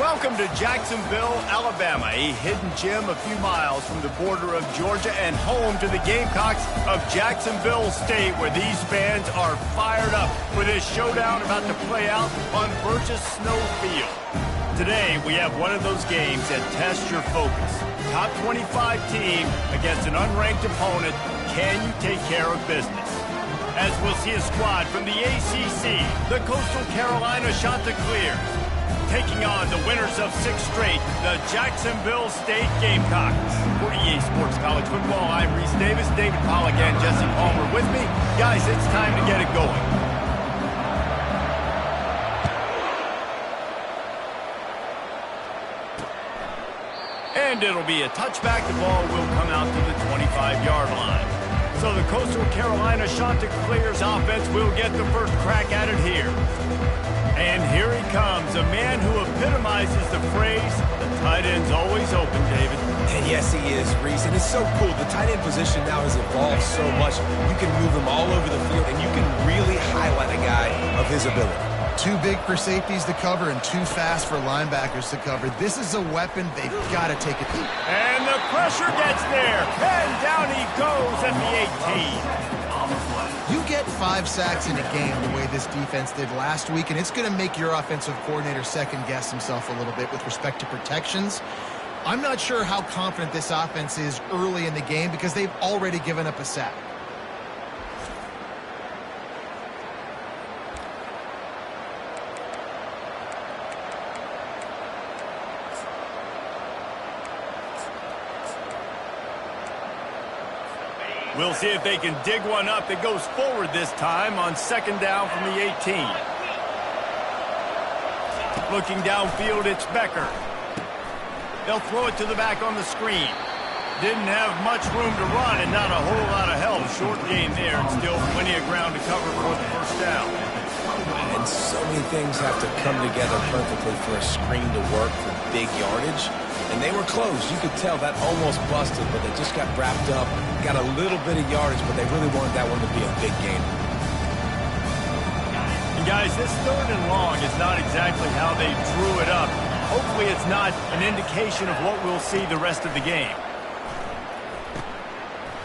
Welcome to Jacksonville, Alabama, a hidden gem a few miles from the border of Georgia and home to the Gamecocks of Jacksonville State, where these fans are fired up for this showdown about to play out on Burgess Snow Field. Today, we have one of those games that tests your focus. Top 25 team against an unranked opponent. Can you take care of business? As we'll see a squad from the ACC, the Coastal Carolina Chanticleers, taking on the winners of 6 straight, the Jacksonville State Gamecocks. For EA Sports College Football, I'm Reese Davis, David Pollack, and Jesse Palmer with me. Guys, it's time to get it going. And it'll be a touchback. The ball will come out to the 25-yard line. So the Coastal Carolina Chanticleers offense will get the first crack at it here. And here he comes, a man who epitomizes the phrase, the tight end's always open, David. And yes, he is, Reese. And it's so cool. The tight end position now has evolved so much. You can move him all over the field, and you can really highlight a guy of his ability. Too big for safeties to cover and too fast for linebackers to cover. This is a weapon. They've got to take it deep. And the pressure gets there. And down he goes at the 18. You get 5 sacks in a game the way this defense did last week, and it's going to make your offensive coordinator second-guess himself a little bit with respect to protections. I'm not sure how confident this offense is early in the game because they've already given up a sack. We'll see if they can dig one up that goes forward this time on second down from the 18. Looking downfield, it's Becker. They'll throw it to the back on the screen. Didn't have much room to run and not a whole lot of help. Short gain there and still plenty of ground to cover for the first down. And so many things have to come together perfectly for a screen to work for big yardage. And they were close. You could tell that almost busted, but they just got wrapped up, got a little bit of yardage, but they really wanted that one to be a big game. And guys, this 3rd and long is not exactly how they drew it up. Hopefully it's not an indication of what we'll see the rest of the game.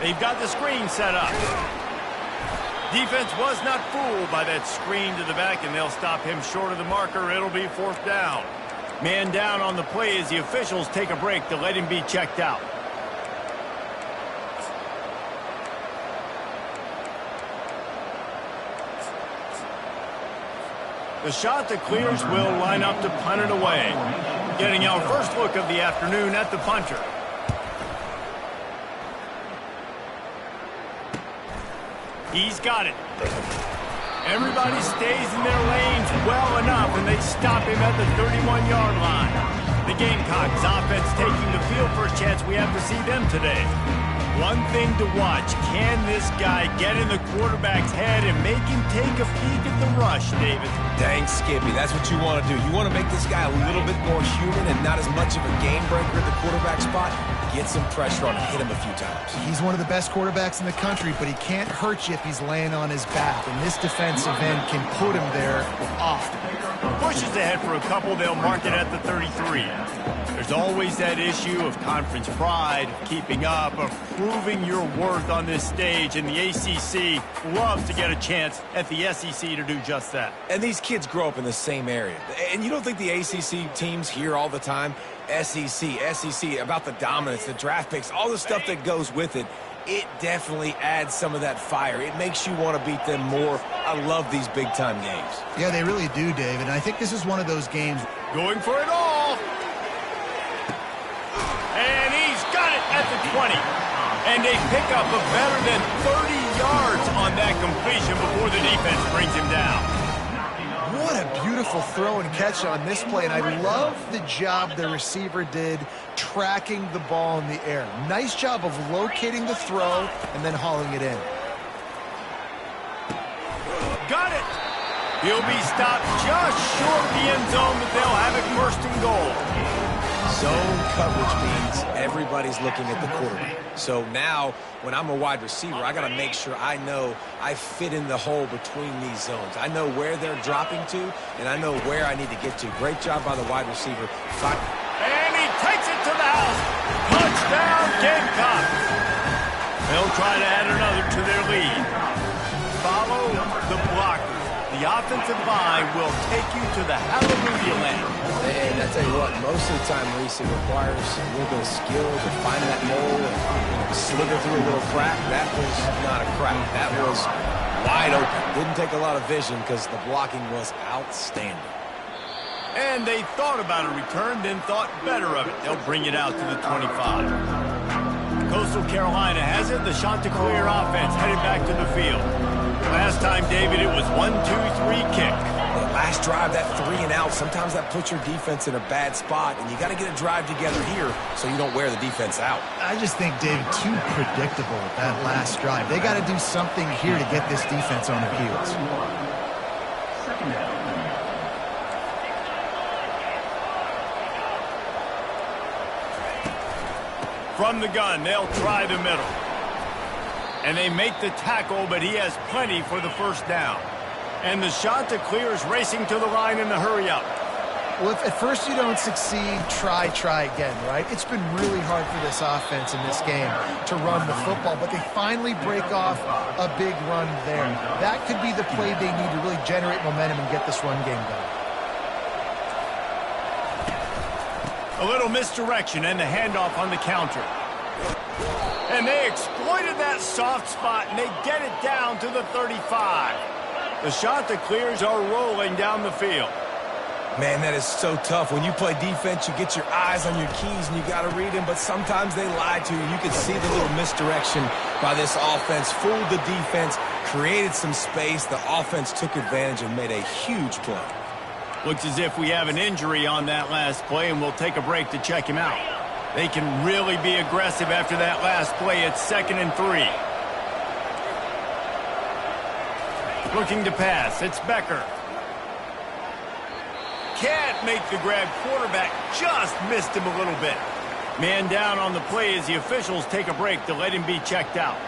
They've got the screen set up. Defense was not fooled by that screen to the back, and they'll stop him short of the marker. It'll be 4th down. Man down on the play as the officials take a break to let him be checked out. The Chanticleers will line up to punt it away. Getting our first look of the afternoon at the punter. He's got it. Everybody stays in their lanes well enough, and they stop him at the 31-yard line. The Gamecocks offense taking the field. First chance we have to see them today. One thing to watch, can this guy get in the quarterback's head and make him take a peek at the rush, David? Dang, Skippy, that's what you want to do. You want to make this guy a little bit more human and not as much of a game breaker at the quarterback spot. Get some pressure on him, hit him a few times. He's one of the best quarterbacks in the country, but he can't hurt you if he's laying on his back, and this defensive end can put him there often. Pushes ahead for a couple, they'll mark it at the 33. There's always that issue of conference pride, of keeping up, of proving your worth on this stage, and the ACC loves to get a chance at the SEC to do just that. And these kids grow up in the same area. And you don't think the ACC teams hear all the time, SEC, about the dominance, the draft picks, all the stuff that goes with it. It definitely adds some of that fire. It makes you want to beat them more. I love these big-time games. Yeah, they really do, David. And I think this is one of those games. Going for it all. And he's got it at the 20. And they pick up a better than 30 yards on that completion before the defense brings him down. What a beautiful throw and catch on this play, and I love the job the receiver did tracking the ball in the air. Nice job of locating the throw and then hauling it in. Got it! He'll be stopped just short of the end zone, but they'll have it 1st and goal. Zone coverage means everybody's looking at the quarterback. So now, when I'm a wide receiver, I got to make sure I know I fit in the hole between these zones. I know where they're dropping to, and I know where I need to get to. Great job by the wide receiver. And he takes it to the house. Touchdown, Gamecocks. They'll try to add another to their lead. Follow the blockers. The offensive line will take you to the hallelujah land. And I tell you what, most of the time, Reese, it requires a little bit of skill to find that hole and slither through a little crack. That was not a crack. That was wide open. Didn't take a lot of vision because the blocking was outstanding. And they thought about a return, then thought better of it. They'll bring it out to the 25. Coastal Carolina has it. The Chanticleer offense headed back to the field. Last time, David, it was 1-2-3 kick. The last drive, that 3 and out, sometimes that puts your defense in a bad spot, and you got to get a drive together here so you don't wear the defense out. I just think, David, too predictable that last drive. They got to do something here to get this defense on their heels. From the gun, they'll try the middle. And they make the tackle, but he has plenty for the first down. And the Chanticleer is racing to the line in the hurry-up. Well, if at first you don't succeed, try again, right? It's been really hard for this offense in this game to run the football, but they finally break off a big run there. That could be the play they need to really generate momentum and get this run game going. A little misdirection and the handoff on the counter. And they exploited that soft spot, and they get it down to the 35. The Chanticleers are rolling down the field. Man, that is so tough. When you play defense, you get your eyes on your keys, and you got to read them, but sometimes they lie to you. You can see the little misdirection by this offense. Fooled the defense, created some space. The offense took advantage and made a huge play. Looks as if we have an injury on that last play, and we'll take a break to check him out. They can really be aggressive after that last play. It's 2nd and 3. Looking to pass. It's Becker. Can't make the grab. Quarterback just missed him a little bit. Man down on the play as the officials take a break to let him be checked out.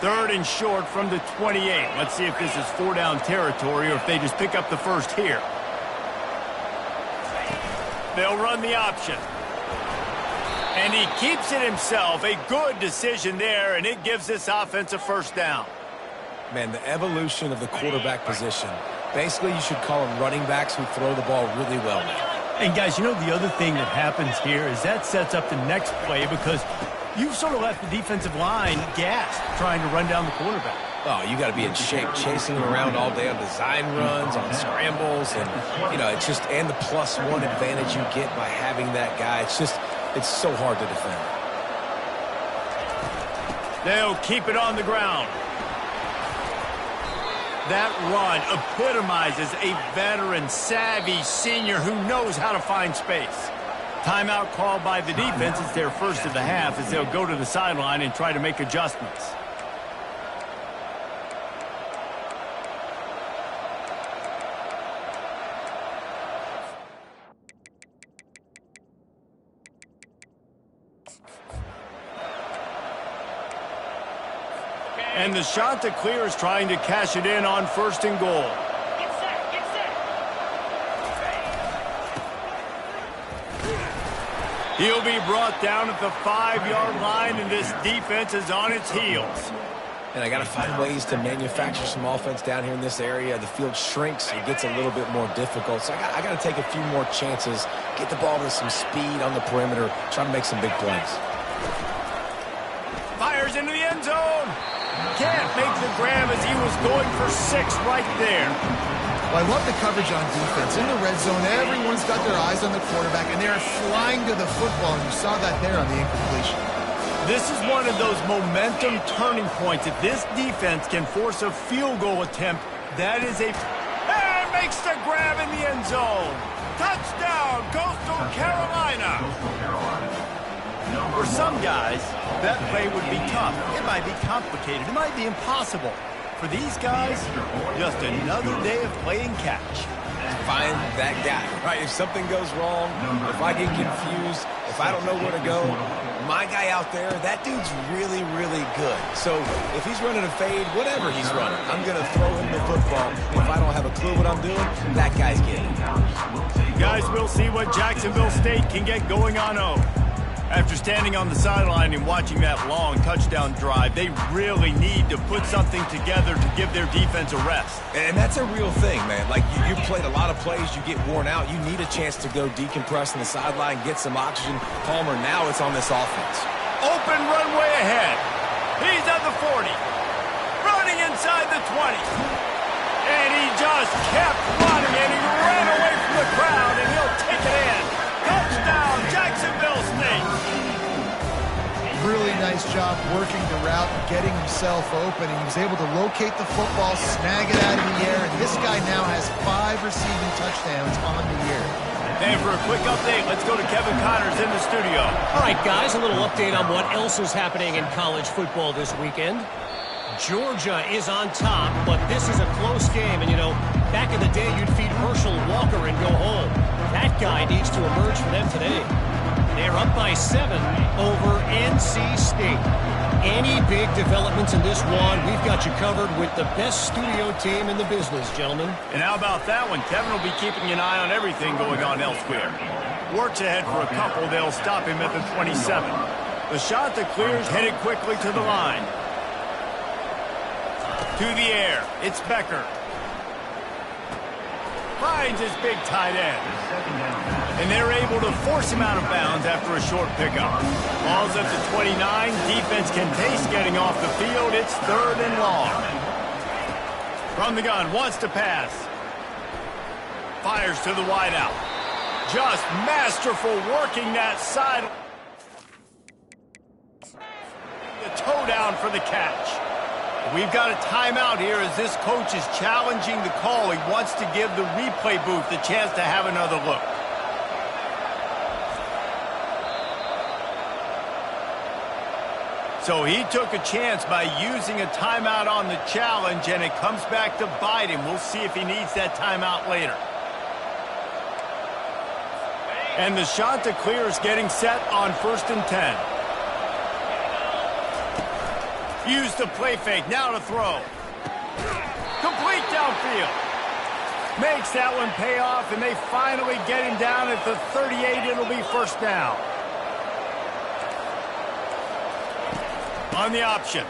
Third and short from the 28. Let's see if this is 4-down territory or if they just pick up the first here. They'll run the option. And he keeps it himself. A good decision there, and it gives this offense a first down. Man, the evolution of the quarterback position. Basically, you should call them running backs who throw the ball really well now. And, guys, you know the other thing that happens here is that sets up the next play because you've sort of left the defensive line gassed trying to run down the quarterback. Oh, you got to be in shape, chasing him around all day on design runs, on scrambles, and, you know, it's just, and the +1 advantage you get by having that guy. It's just, it's so hard to defend. They'll keep it on the ground. That run epitomizes a veteran, savvy senior who knows how to find space. Timeout called by the defense. It's their first of the half as they'll go to the sideline and try to make adjustments. And the Chanticleer is trying to cash it in on 1st and goal. Get set, get set. He'll be brought down at the 5-yard line, and this defense is on its heels. And I got to find ways to manufacture some offense down here in this area. The field shrinks. It gets a little bit more difficult. So I got to take a few more chances, get the ball to some speed on the perimeter, try to make some big plays. Fires into the end zone. Can't make the grab as he was going for 6 right there. Well, I love the coverage on defense. In the red zone, everyone's got their eyes on the quarterback, and they're flying to the football, and you saw that there on the incompletion. This is one of those momentum turning points. If this defense can force a field goal attempt, that is a... And makes the grab in the end zone. Touchdown, Coastal Carolina. For some guys, that play would be tough. It might be complicated. It might be impossible. For these guys, just another day of playing catch. Find that guy, right? If something goes wrong, if I get confused, if I don't know where to go, my guy out there, that dude's really, really good. So if he's running a fade, whatever he's running, I'm going to throw him the football. If I don't have a clue what I'm doing, that guy's getting it. Guys, we'll see what Jacksonville State can get going on O. After standing on the sideline and watching that long touchdown drive, they really need to put something together to give their defense a rest. And that's a real thing, man. Like, you played a lot of plays, you get worn out. You need a chance to go decompress on the sideline, get some oxygen. Palmer, now it's on this offense. Open runway ahead. He's at the 40. Running inside the 20. And he just kept running, and he ran away from the crowd, and he'll take it in. Touchdown, Jacksonville State. Really nice job working the route and getting himself open. He was able to locate the football, snag it out of the air, and this guy now has 5 receiving touchdowns on the year. And for a quick update, let's go to Kevin Connors in the studio. All right, guys, a little update on what else is happening in college football this weekend. Georgia is on top, but this is a close game. And, you know, back in the day, you'd feed Herschel Walker and go home. That guy needs to emerge for them today. They're up by 7 over NC State. Any big developments in this one, we've got you covered with the best studio team in the business, gentlemen. And how about that one? Kevin will be keeping an eye on everything going on elsewhere. Works ahead for a couple. They'll stop him at the 27. The shot that clears headed quickly to the line. To the air. It's Becker. Finds his big tight end. And they're able to force him out of bounds after a short pickup. Ball's at the 29. Defense can taste getting off the field. It's 3rd and long. From the gun, wants to pass. Fires to the wideout. Just masterful working that side. The toe down for the catch. We've got a timeout here as this coach is challenging the call. He wants to give the replay booth the chance to have another look. So he took a chance by using a timeout on the challenge, and it comes back to bite him. We'll see if he needs that timeout later. And the shot to clear is getting set on 1st and 10. Use the play fake, now to throw. Complete downfield. Makes that one pay off, and they finally get him down at the 38. It'll be 1st down. On the option.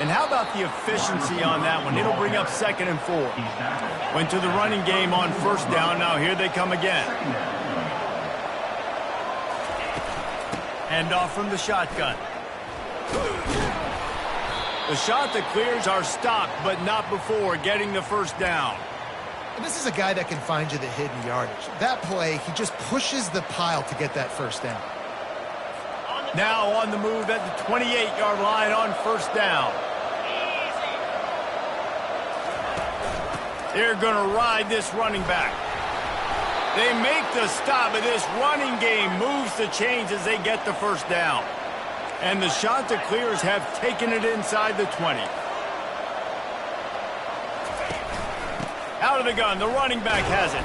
And how about the efficiency on that one? It'll bring up 2nd and 4. Went to the running game on 1st down. Now here they come again. Hand off from the shotgun. The shot that clears are stopped, but not before getting the 1st down. And this is a guy that can find you the hidden yardage. That play, he just pushes the pile to get that 1st down. Now on the move at the 28-yard line on 1st down. They're going to ride this running back. They make the stop, but this running game moves the chains as they get the 1st down. And the shot that clears have taken it inside the 20. Out of the gun, the running back has it.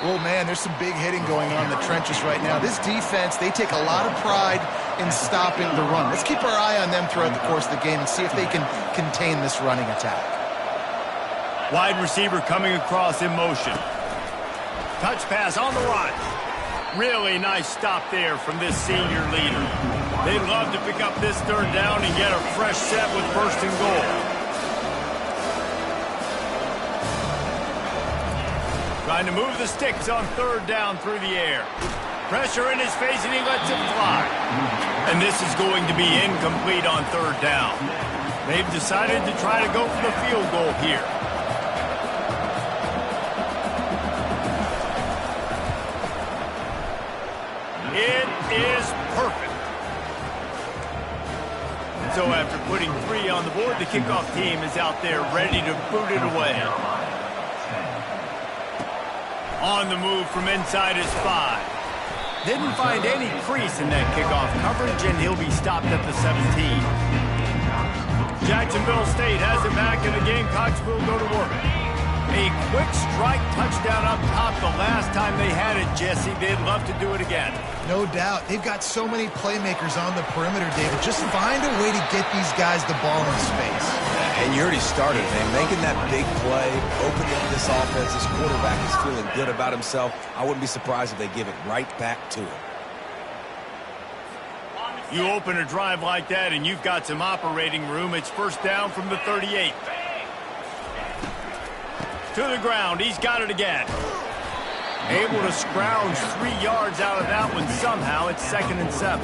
Oh, man, there's some big hitting going on in the trenches right now. This defense, they take a lot of pride in stopping the run. Let's keep our eye on them throughout the course of the game and see if they can contain this running attack. Wide receiver coming across in motion. Touch pass on the run. Really nice stop there from this senior leader. They'd love to pick up this 3rd down and get a fresh set with 1st and goal. Trying to move the sticks on 3rd down through the air. Pressure in his face, and he lets it fly. And this is going to be incomplete on 3rd down. They've decided to try to go for the field goal here. It is perfect. So after putting 3 on the board, the kickoff team is out there ready to boot it away. On the move from inside is 5. Didn't find any crease in that kickoff coverage, and he'll be stopped at the 17. Jacksonville State has it back, and the Gamecocks will go to work. A quick strike touchdown up top the last time they had it, Jesse. They'd love to do it again. No doubt. They've got so many playmakers on the perimeter, David. Just find a way to get these guys the ball in space. And you already started, man. Making that big play, opening up this offense. This quarterback is feeling good about himself. I wouldn't be surprised if they give it right back to him. You open a drive like that, and you've got some operating room. It's first down from the 38. To the ground. He's got it again. Able to scrounge 3 yards out of that one somehow. It's 2nd and 7.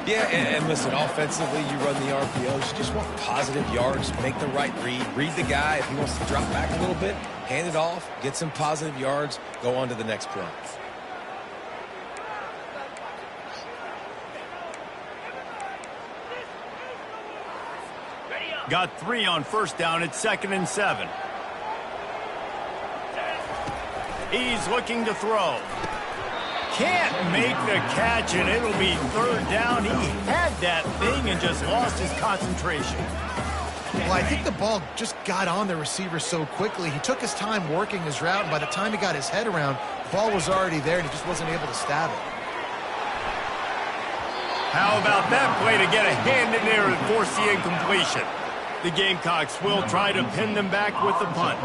Yeah, and listen, offensively, you run the RPOs. You just want positive yards. Make the right read. Read the guy. If he wants to drop back a little bit, hand it off, get some positive yards, go on to the next play. Got 3 on first down. It's 2nd and 7. He's looking to throw. Can't make the catch, and it'll be 3rd down. He had that thing and just lost his concentration. Well, I think the ball just got on the receiver so quickly. He took his time working his route, and by the time he got his head around, the ball was already there, and he just wasn't able to stab it. How about that play to get a hand in there and force the incompletion? The Gamecocks will try to pin them back with the punt.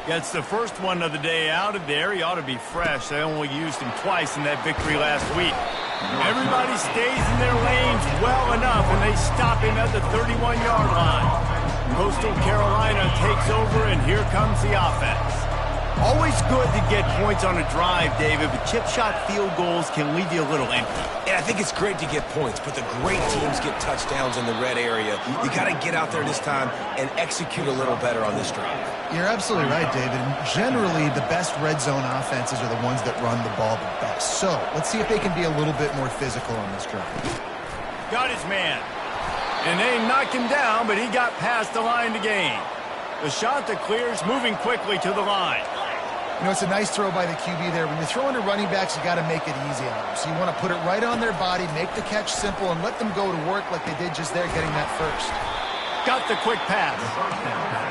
Gets the first one of the day out of there. He ought to be fresh. They only used him twice in that victory last week. Everybody stays in their lanes well enough, and they stop him at the 31-yard line. Coastal Carolina takes over, and here comes the offense. Always good to get points on a drive, David, but chip shot field goals can leave you a little empty. Yeah, I think it's great to get points, but the great teams get touchdowns in the red area. You got to get out there this time and execute a little better on this drive. You're absolutely right, David. Generally, the best red zone offenses are the ones that run the ball the best. So let's see if they can be a little bit more physical on this drive. Got his man. And they knocked him down, but he got past the line to gain. The shot that clears, moving quickly to the line. You know, it's a nice throw by the QB there. When you're throwing to running backs, you got to make it easy on them. So you want to put it right on their body, make the catch simple, and let them go to work like they did just there, getting that first. Got the quick pass.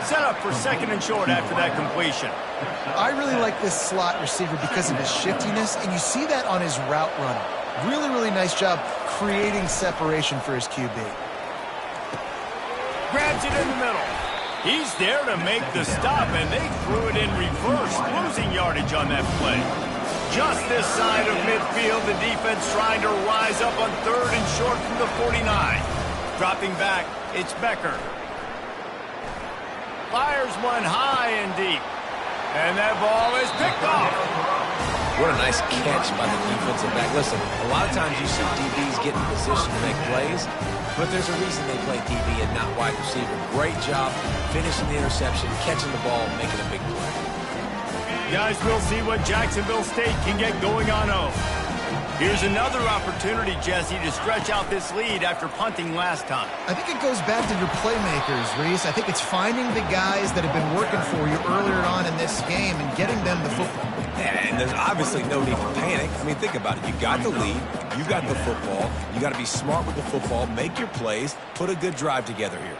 Set up for 2nd and short after that completion. I really like this slot receiver because of his shiftiness, and you see that on his route running. Really, really nice job creating separation for his QB. Grabs it in the middle. He's there to make the stop, and they threw it in reverse, losing yardage on that play. Just this side of midfield, the defense trying to rise up on 3rd and short from the 49. Dropping back, it's Becker. Fires one high and deep. And that ball is picked off. What a nice catch by the defensive back. Listen, a lot of times you see DBs get in position to make plays, but there's a reason they play DB and not wide receiver. Great job finishing the interception, catching the ball, making a big play. Guys, we'll see what Jacksonville State can get going on 0. Here's another opportunity, Jesse, to stretch out this lead after punting last time. I think it goes back to your playmakers, Reese. I think it's finding the guys that have been working for you earlier on in this game and getting them the football. And there's obviously no need to panic. I mean, think about it. You got the lead. You got the football. You got to be smart with the football. Make your plays. Put a good drive together here.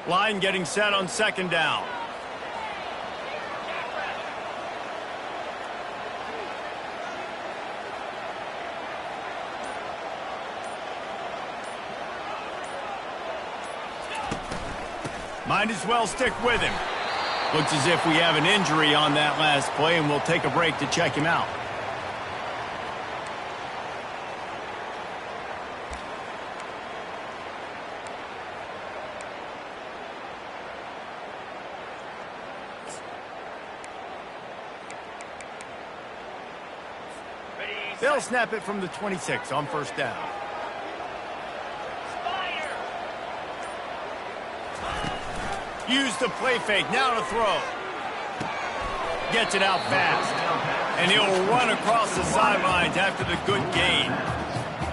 Line getting set on 2nd down. Might as well stick with him. Looks as if we have an injury on that last play, and we'll take a break to check him out. They'll snap it from the 26 on 1st down. Use the play fake. Now to throw. Gets it out fast. And he'll run across the sidelines after the good gain.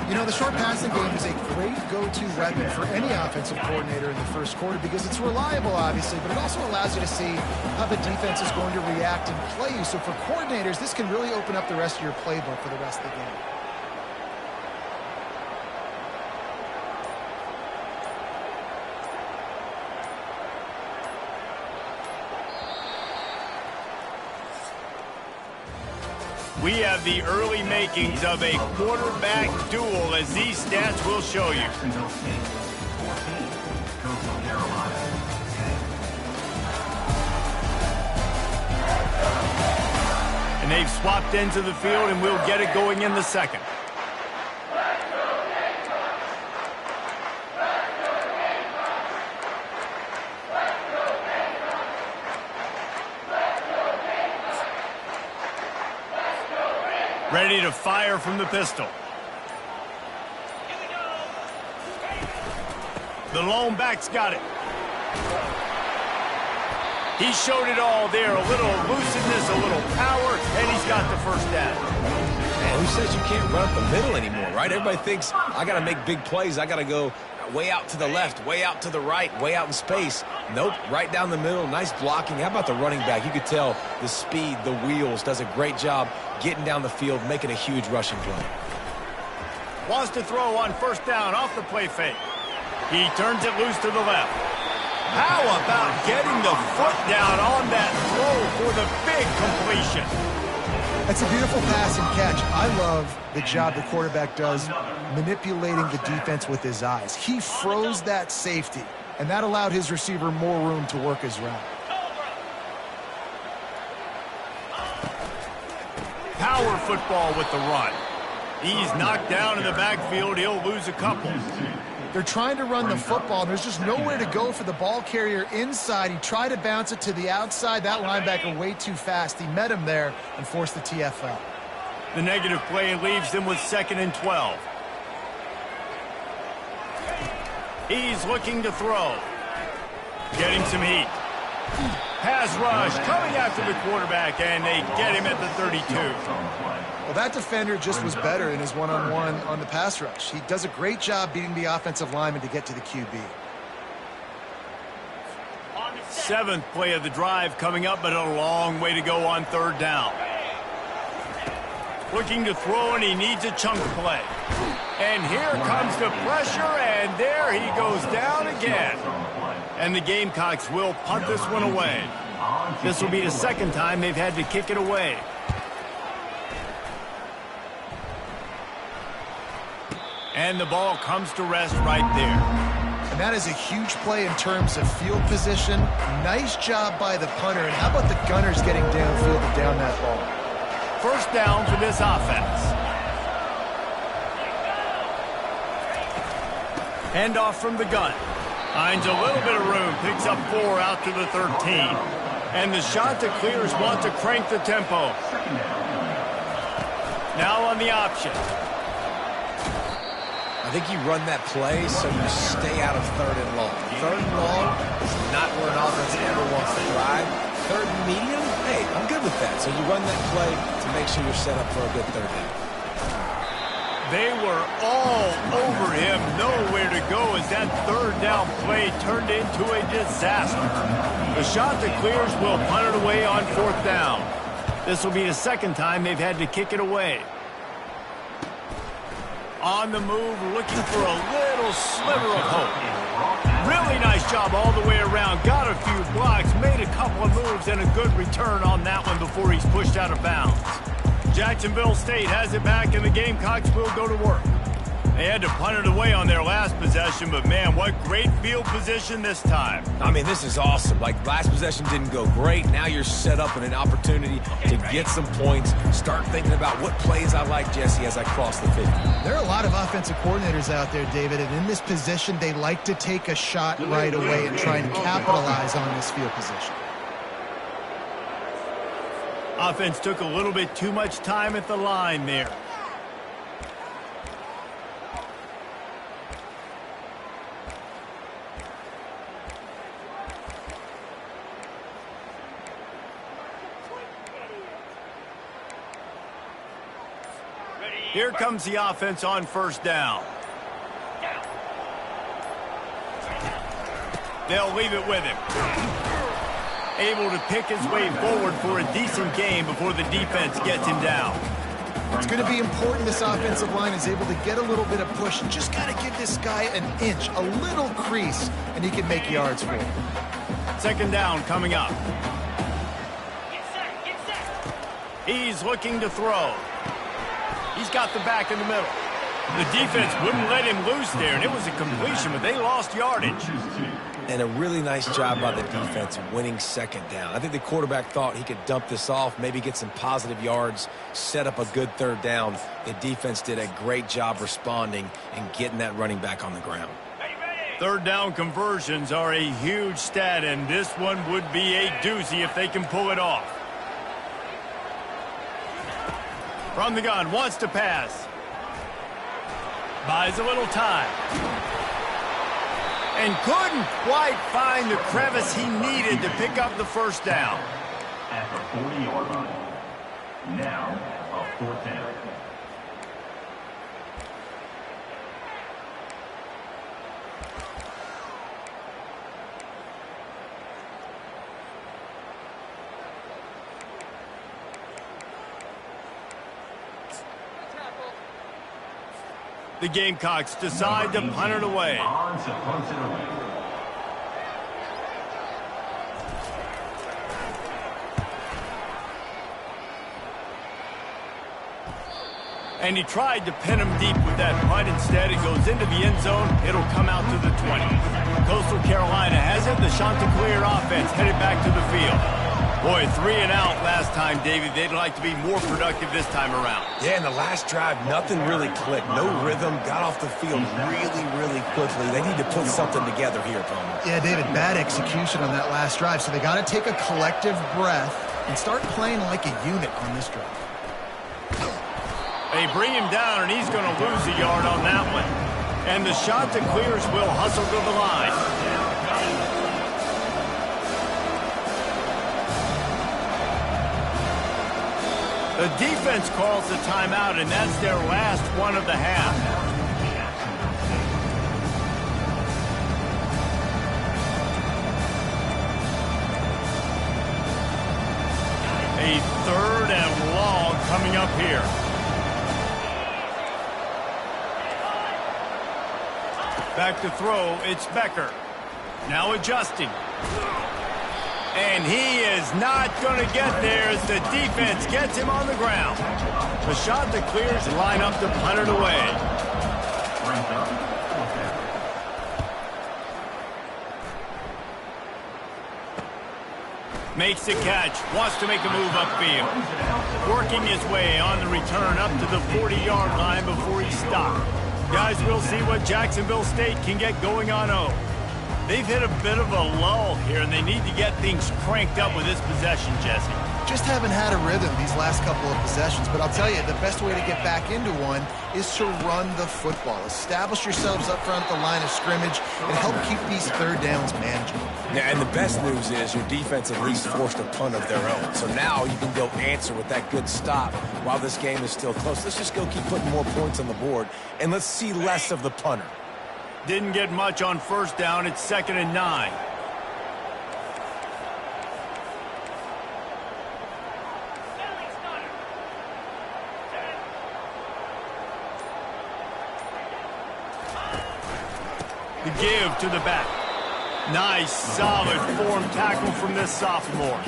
You know, the short passing game is a great go-to weapon for any offensive coordinator in the first quarter because it's reliable, obviously, but it also allows you to see how the defense is going to react and play you. So for coordinators, this can really open up the rest of your playbook for the rest of the game. We have the early makings of a quarterback duel, as these stats will show you. And they've swapped into the field, and we'll get it going in the second. Ready to fire from the pistol. The lone back's got it. He showed it all there. A little elusiveness, a little power, and he's got the first down. Man, who says you can't run up the middle anymore, right? Everybody thinks, I got to make big plays. I got to go way out to the left, way out to the right, way out in space. Nope, right down the middle. Nice blocking. How about the running back? You could tell the speed, the wheels, does a great job getting down the field, making a huge rushing play. Wants to throw on first down off the play fake. He turns it loose to the left. How about getting the foot down on that throw for the big completion? That's a beautiful pass and catch. I love the job the quarterback does manipulating the defense with his eyes. He froze that safety, and that allowed his receiver more room to work his route. Power football with the run. He's knocked down in the backfield. He'll lose a couple. They're trying to run the football, and there's just nowhere to go for the ball carrier inside. He tried to bounce it to the outside. That linebacker way too fast. He met him there and forced the TFL. The negative play leaves them with 2nd and 12. He's looking to throw. Getting some heat. Pass rush coming after the quarterback, and they get him at the 32. Well, that defender just was better in his one-on-one on the pass rush. He does a great job beating the offensive lineman to get to the QB. 7th play of the drive coming up, but a long way to go on 3rd down. Looking to throw, and he needs a chunk play. And here comes the pressure, and there he goes down again. And the Gamecocks will punt this one away. This will be the 2nd time they've had to kick it away. And the ball comes to rest right there. And that is a huge play in terms of field position. Nice job by the punter. And how about the gunners getting downfield and down that ball? First down for this offense. Handoff from the gun. Finds a little bit of room. Picks up 4 out to the 13. And the shot to clears want to crank the tempo. Now on the option. I think you run that play so you stay out of 3rd and long. 3rd and long is not where an offense ever wants to drive. 3rd and medium, hey, I'm good with that. So you run that play to make sure you're set up for a good 3rd down. They were all over him. Nowhere to go as that 3rd down play turned into a disaster. The shot that clears will punt it away on 4th down. This will be the 2nd time they've had to kick it away. On the move, looking for a little sliver of hope. Really nice job all the way around. Got a few blocks, made a couple of moves, and a good return on that one before he's pushed out of bounds. Jacksonville State has it back, and the Gamecocks will go to work. They had to punt it away on their last possession, but man, what great field position this time. I mean, this is awesome. Like, last possession didn't go great. Now you're set up in an opportunity to get some points. Start thinking about what plays I like, Jesse, as I cross the 50. There are a lot of offensive coordinators out there, David, and in this position, they like to take a shot right away and try and capitalize on this field position. Offense took a little bit too much time at the line there. Here comes the offense on first down. They'll leave it with him. Able to pick his way forward for a decent gain before the defense gets him down. It's going to be important this offensive line is able to get a little bit of push and just kind of give this guy an inch, a little crease, and he can make yards for him. Second down coming up. Get set, get set. He's looking to throw. He's got the back in the middle. The defense wouldn't let him loose there, and it was a completion, but they lost yardage. And a really nice job by the defense winning second down. I think the quarterback thought he could dump this off, maybe get some positive yards, set up a good third down. The defense did a great job responding and getting that running back on the ground. Third down conversions are a huge stat, and this one would be a doozy if they can pull it off. From the gun, wants to pass. Buys a little time. And couldn't quite find the crevice he needed to pick up the first down. At the 40-yard line. Now, a fourth down. The Gamecocks decide to punt it away. And he tried to pin him deep with that punt. Instead, it goes into the end zone. It'll come out to the 20. Coastal Carolina has it. The Chanticleer offense headed back to the field. Boy, 3 and out last time, David. They'd like to be more productive this time around. Yeah, in the last drive, nothing really clicked. No rhythm, got off the field really quickly. They need to put something together here, Palmer. Yeah, David, bad execution on that last drive, so they got to take a collective breath and start playing like a unit on this drive. They bring him down, and he's going to lose a yard on that one. And the Chanticleers will hustle to the line. The defense calls the timeout, and that's their last one of the half. A third and long coming up here. Back to throw, it's Becker. Now adjusting. And he is not going to get there as the defense gets him on the ground. The Chanticleers line up to punt it away. Makes the catch, wants to make a move upfield. Working his way on the return up to the 40-yard line before he stopped. Guys, we'll see what Jacksonville State can get going on 0. They've hit a bit of a lull here, and they need to get things cranked up with this possession, Jesse. Just haven't had a rhythm these last couple of possessions, but I'll tell you, the best way to get back into one is to run the football. Establish yourselves up front at the line of scrimmage and help keep these third downs manageable. Yeah, and the best news is your defense at least forced a punt of their own. So now you can go answer with that good stop while this game is still close. Let's just go keep putting more points on the board, and let's see less of the punter. Didn't get much on first down. It's 2nd and 9. The give to the back. Nice, solid form tackle from this sophomore.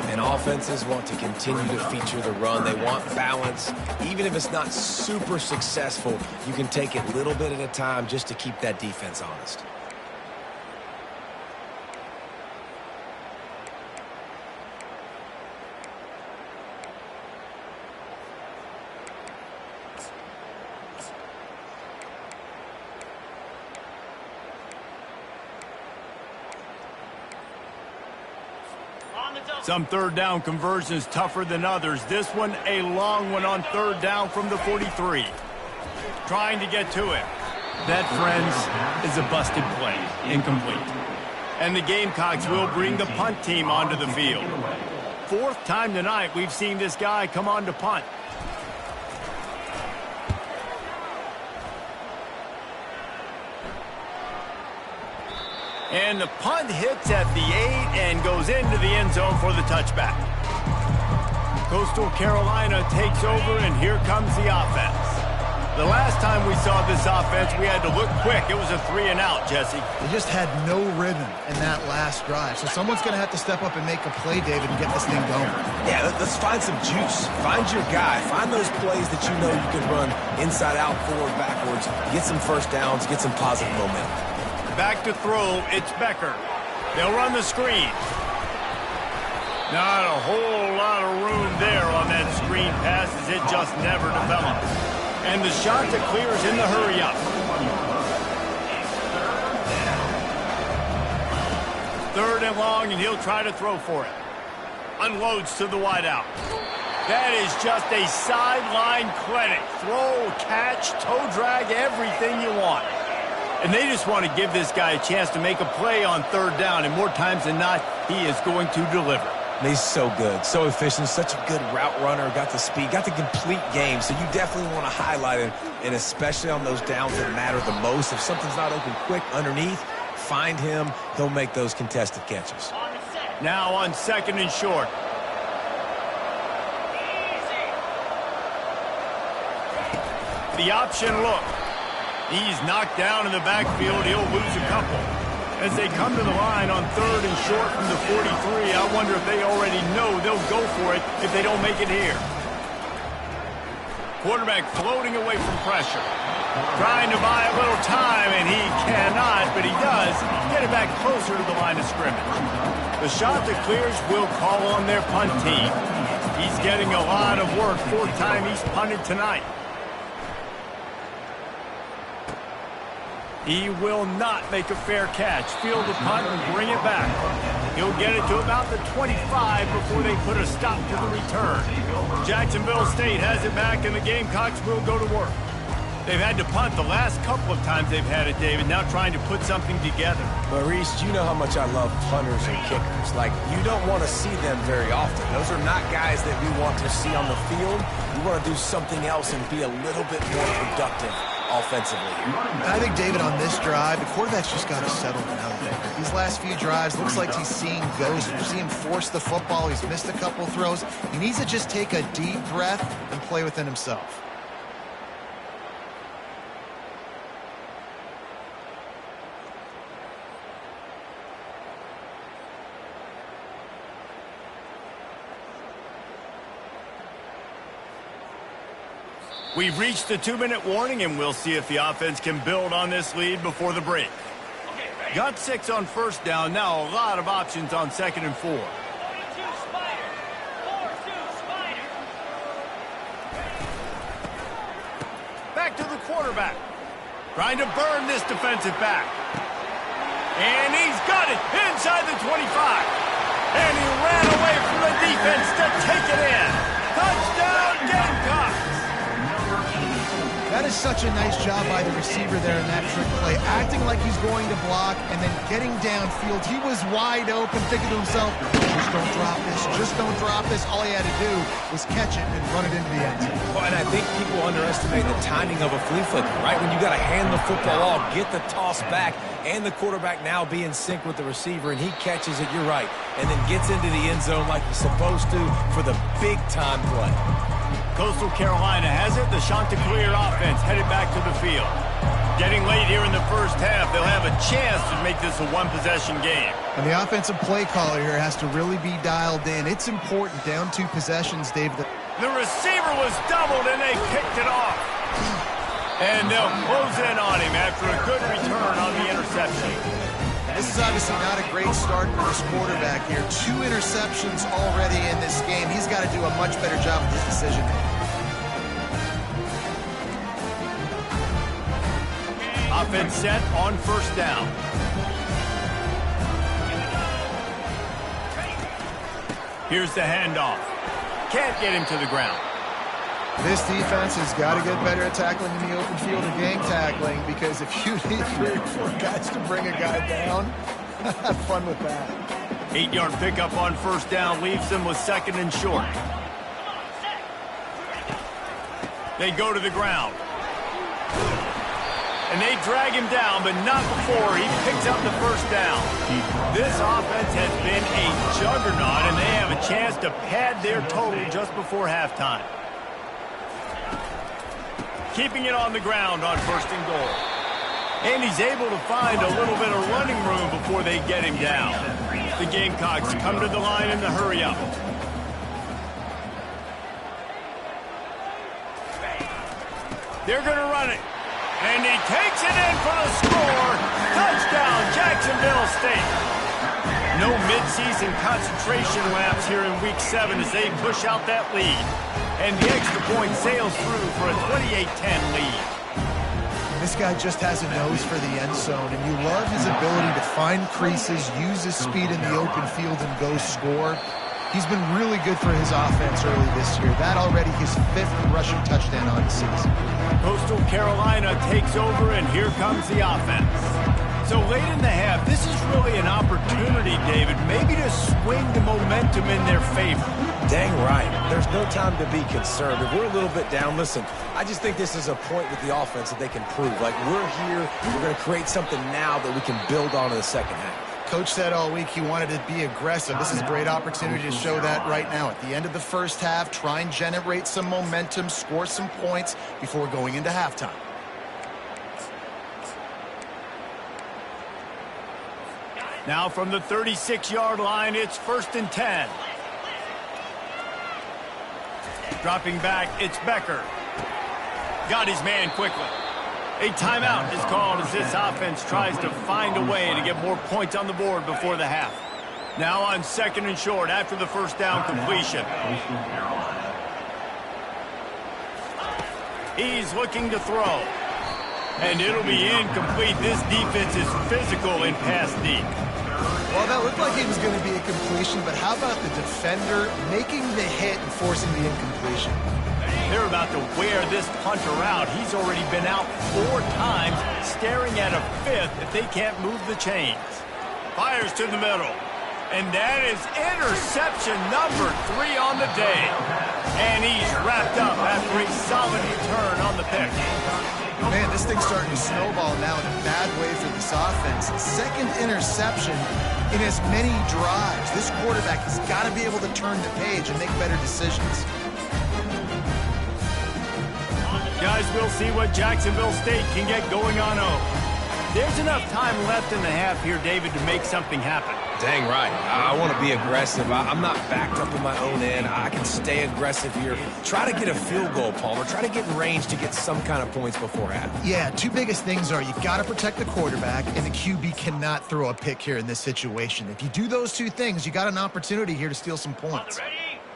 And offenses want to continue to feature the run. They want balance. Even if it's not super successful, you can take it little bit at a time just to keep that defense honest. Some third down conversions tougher than others. This one, a long one on third down from the 43. Trying to get to it. That, friends, is a busted play. Incomplete. And the Gamecocks will bring the punt team onto the field. 4th time tonight we've seen this guy come on to punt. And the punt hits at the 8 and goes into the end zone for the touchback. Coastal Carolina takes over, and here comes the offense. The last time we saw this offense, we had to look quick. It was a 3-and-out, Jesse. They just had no rhythm in that last drive. So someone's going to have to step up and make a play, David, and get this thing going. Yeah, let's find some juice. Find your guy. Find those plays that you know you can run inside out, forward, backwards. Get some first downs. Get some positive momentum. Back to throw. It's Becker. They'll run the screen. Not a whole lot of room there on that screen pass as it just never developed. And the shot to clear is in the hurry-up. Third and long, and he'll try to throw for it. Unloads to the wideout. That is just a sideline clinic. Throw, catch, toe drag, everything you want. And they just want to give this guy a chance to make a play on third down, and more times than not, he is going to deliver. He's so good, so efficient, such a good route runner, got the speed, got the complete game, so you definitely want to highlight him, and especially on those downs that matter the most. If something's not open quick underneath, find him. He'll make those contested catches. Now on second and short. The option look. He's knocked down in the backfield. He'll lose a couple. As they come to the line on third and short from the 43, I wonder if they already know they'll go for it if they don't make it here. Quarterback floating away from pressure. Trying to buy a little time, and he cannot, but he does get it back closer to the line of scrimmage. The shot that clears will call on their punt team. He's getting a lot of work. Fourth time he's punted tonight. He will not make a fair catch. Field the punt and bring it back. He'll get it to about the 25 before they put a stop to the return. Jacksonville State has it back, and the Gamecocks will go to work. They've had to punt the last couple of times they've had it, David, now trying to put something together. Maurice, you know how much I love punters and kickers. Like, you don't want to see them very often. Those are not guys that we want to see on the field. We want to do something else and be a little bit more productive offensively. I think, David, on this drive, the quarterback's just got to settle down a bit. These last few drives, looks like he's seeing ghosts. You see him force the football. He's missed a couple throws. He needs to just take a deep breath and play within himself. We've reached the 2-minute warning, and we'll see if the offense can build on this lead before the break. Got 6 on first down. Now a lot of options on second and 4. 4-2 Spider. 4-2 Spider. Back to the quarterback. Trying to burn this defensive back. And he's got it inside the 25. And he ran away from the defense to take it in. Touchdown, Gamecocks. That is such a nice job by the receiver there in that trick play, acting like he's going to block and then getting downfield. He was wide open, thinking to himself, just don't drop this, just don't drop this. All he had to do was catch it and run it into the end zone. Well, and I think people underestimate the timing of a flea flicker, right? When you got to hand the football off, get the toss back, and the quarterback now be in sync with the receiver, and he catches it, you're right, and then gets into the end zone like he's supposed to for the big-time play. Coastal Carolina has it. The Chanticleer offense headed back to the field. Getting late here in the first half, they'll have a chance to make this a one-possession game. And the offensive play caller here has to really be dialed in. It's important, down 2 possessions, Dave. The receiver was doubled, and they kicked it off. And they'll close in on him after a good return on the interception. This is obviously not a great start for this quarterback here. 2 interceptions already in this game. He's got to do a much better job with his decision-making. Offense set on first down. Here's the handoff. Can't get him to the ground. This defense has got to get better at tackling in the open field or game tackling, because if you need 3 or 4 guys to bring a guy down, have fun with that. 8-yard pickup on first down leaves them with second and short. They go to the ground. And they drag him down, but not before he picks up the first down. This offense has been a juggernaut, and they have a chance to pad their total just before halftime. Keeping it on the ground on 1st and goal. And he's able to find a little bit of running room before they get him down. The Gamecocks come to the line in the hurry-up. They're going to run it. And he takes it in for the score. Touchdown, Jacksonville State. No midseason concentration laps here in Week 7 as they push out that lead. And the extra point sails through for a 28-10 lead. This guy just has a nose for the end zone, and you love his ability to find creases, use his speed in the open field, and go score. He's been really good for his offense early this year. That already his 5th rushing touchdown on the season. Coastal Carolina takes over, and here comes the offense. So late in the half, this is really an opportunity, David, maybe to swing the momentum in their favor. Dang right. There's no time to be concerned. If we're a little bit down, listen, I just think this is a point with the offense that they can prove. Like, we're here, we're going to create something now that we can build on in the second half. Coach said all week he wanted to be aggressive. This is a great opportunity to show that right now. At the end of the first half, try and generate some momentum, score some points before going into halftime. Now from the 36-yard line, it's 1st and 10. Dropping back, it's Becker. Got his man quickly. A timeout is called as this offense tries to find a way to get more points on the board before the half. Now on 2nd and short after the first down completion. He's looking to throw. And it'll be incomplete. This defense is physical in pass deep. Well, that looked like it was going to be a completion, but how about the defender making the hit and forcing the incompletion? They're about to wear this punter out. He's already been out 4 times, staring at a 5th if they can't move the chains. Fires to the middle. And that is interception number 3 on the day. And he's wrapped up after a solid return on the pick. Man, this thing's starting to snowball now in a bad way for this offense. 2nd interception in as many drives. This quarterback has got to be able to turn the page and make better decisions. Guys, we'll see what Jacksonville State can get going on home. There's enough time left in the half here, David, to make something happen. Dang right. I want to be aggressive. I'm not backed up in my own end. I can stay aggressive here. Try to get a field goal, Palmer. Try to get in range to get some kind of points before half. Yeah, 2 biggest things are you got to protect the quarterback, and the QB cannot throw a pick here in this situation. If you do those 2 things, you got an opportunity here to steal some points.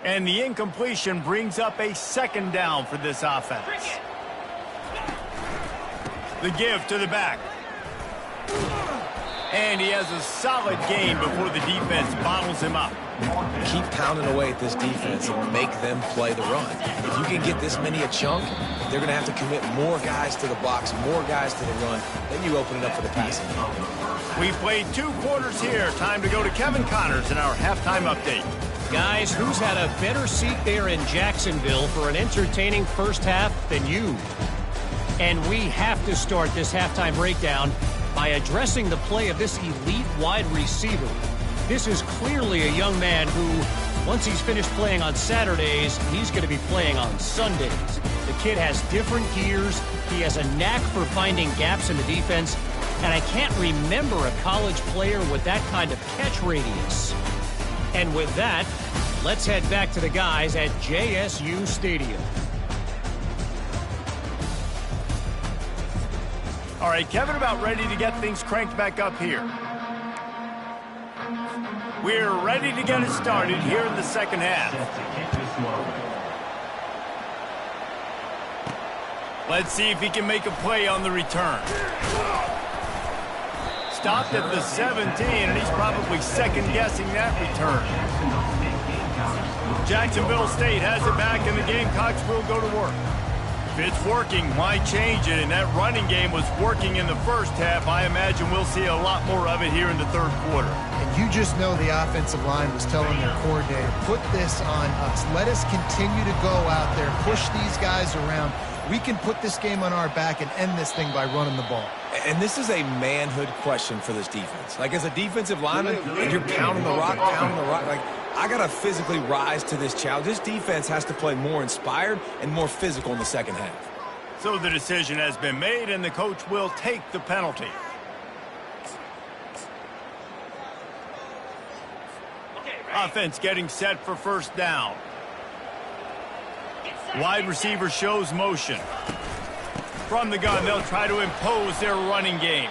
And the incompletion brings up a 2nd down for this offense. The give to the back. And he has a solid gain before the defense bottles him up. Keep pounding away at this defense and make them play the run. If you can get this many a chunk, they're going to have to commit more guys to the box, more guys to the run. Then you open it up for the passing game. We've played 2 quarters here. Time to go to Kevin Connors in our halftime update. Guys, who's had a better seat there in Jacksonville for an entertaining first half than you? And we have to start this halftime breakdown by addressing the play of this elite wide receiver. This is clearly a young man who, once he's finished playing on Saturdays, he's going to be playing on Sundays. The kid has different gears. He has a knack for finding gaps in the defense. And I can't remember a college player with that kind of catch radius. And with that, let's head back to the guys at JSU Stadium. All right, Kevin, about ready to get things cranked back up here. We're ready to get it started here in the second half. Let's see if he can make a play on the return. Stopped at the 17, and he's probably second-guessing that return. Jacksonville State has it back, and the Gamecocks will go to work. If it's working, why change it? And that running game was working in the first half. I imagine we'll see a lot more of it here in the third quarter. And you just know the offensive line was telling their coordinator, put this on us. Let us continue to go out there, push these guys around. we can put this game on our back and end this thing by running the ball. And this is a manhood question for this defense. Like, as a defensive lineman, and you're pounding the rock, like, I got to physically rise to this challenge. This defense has to play more inspired and more physical in the second half. So the decision has been made, and the coach will take the penalty. Offense getting set for first down. Wide receiver shows motion. From the gun, they'll try to impose their running game.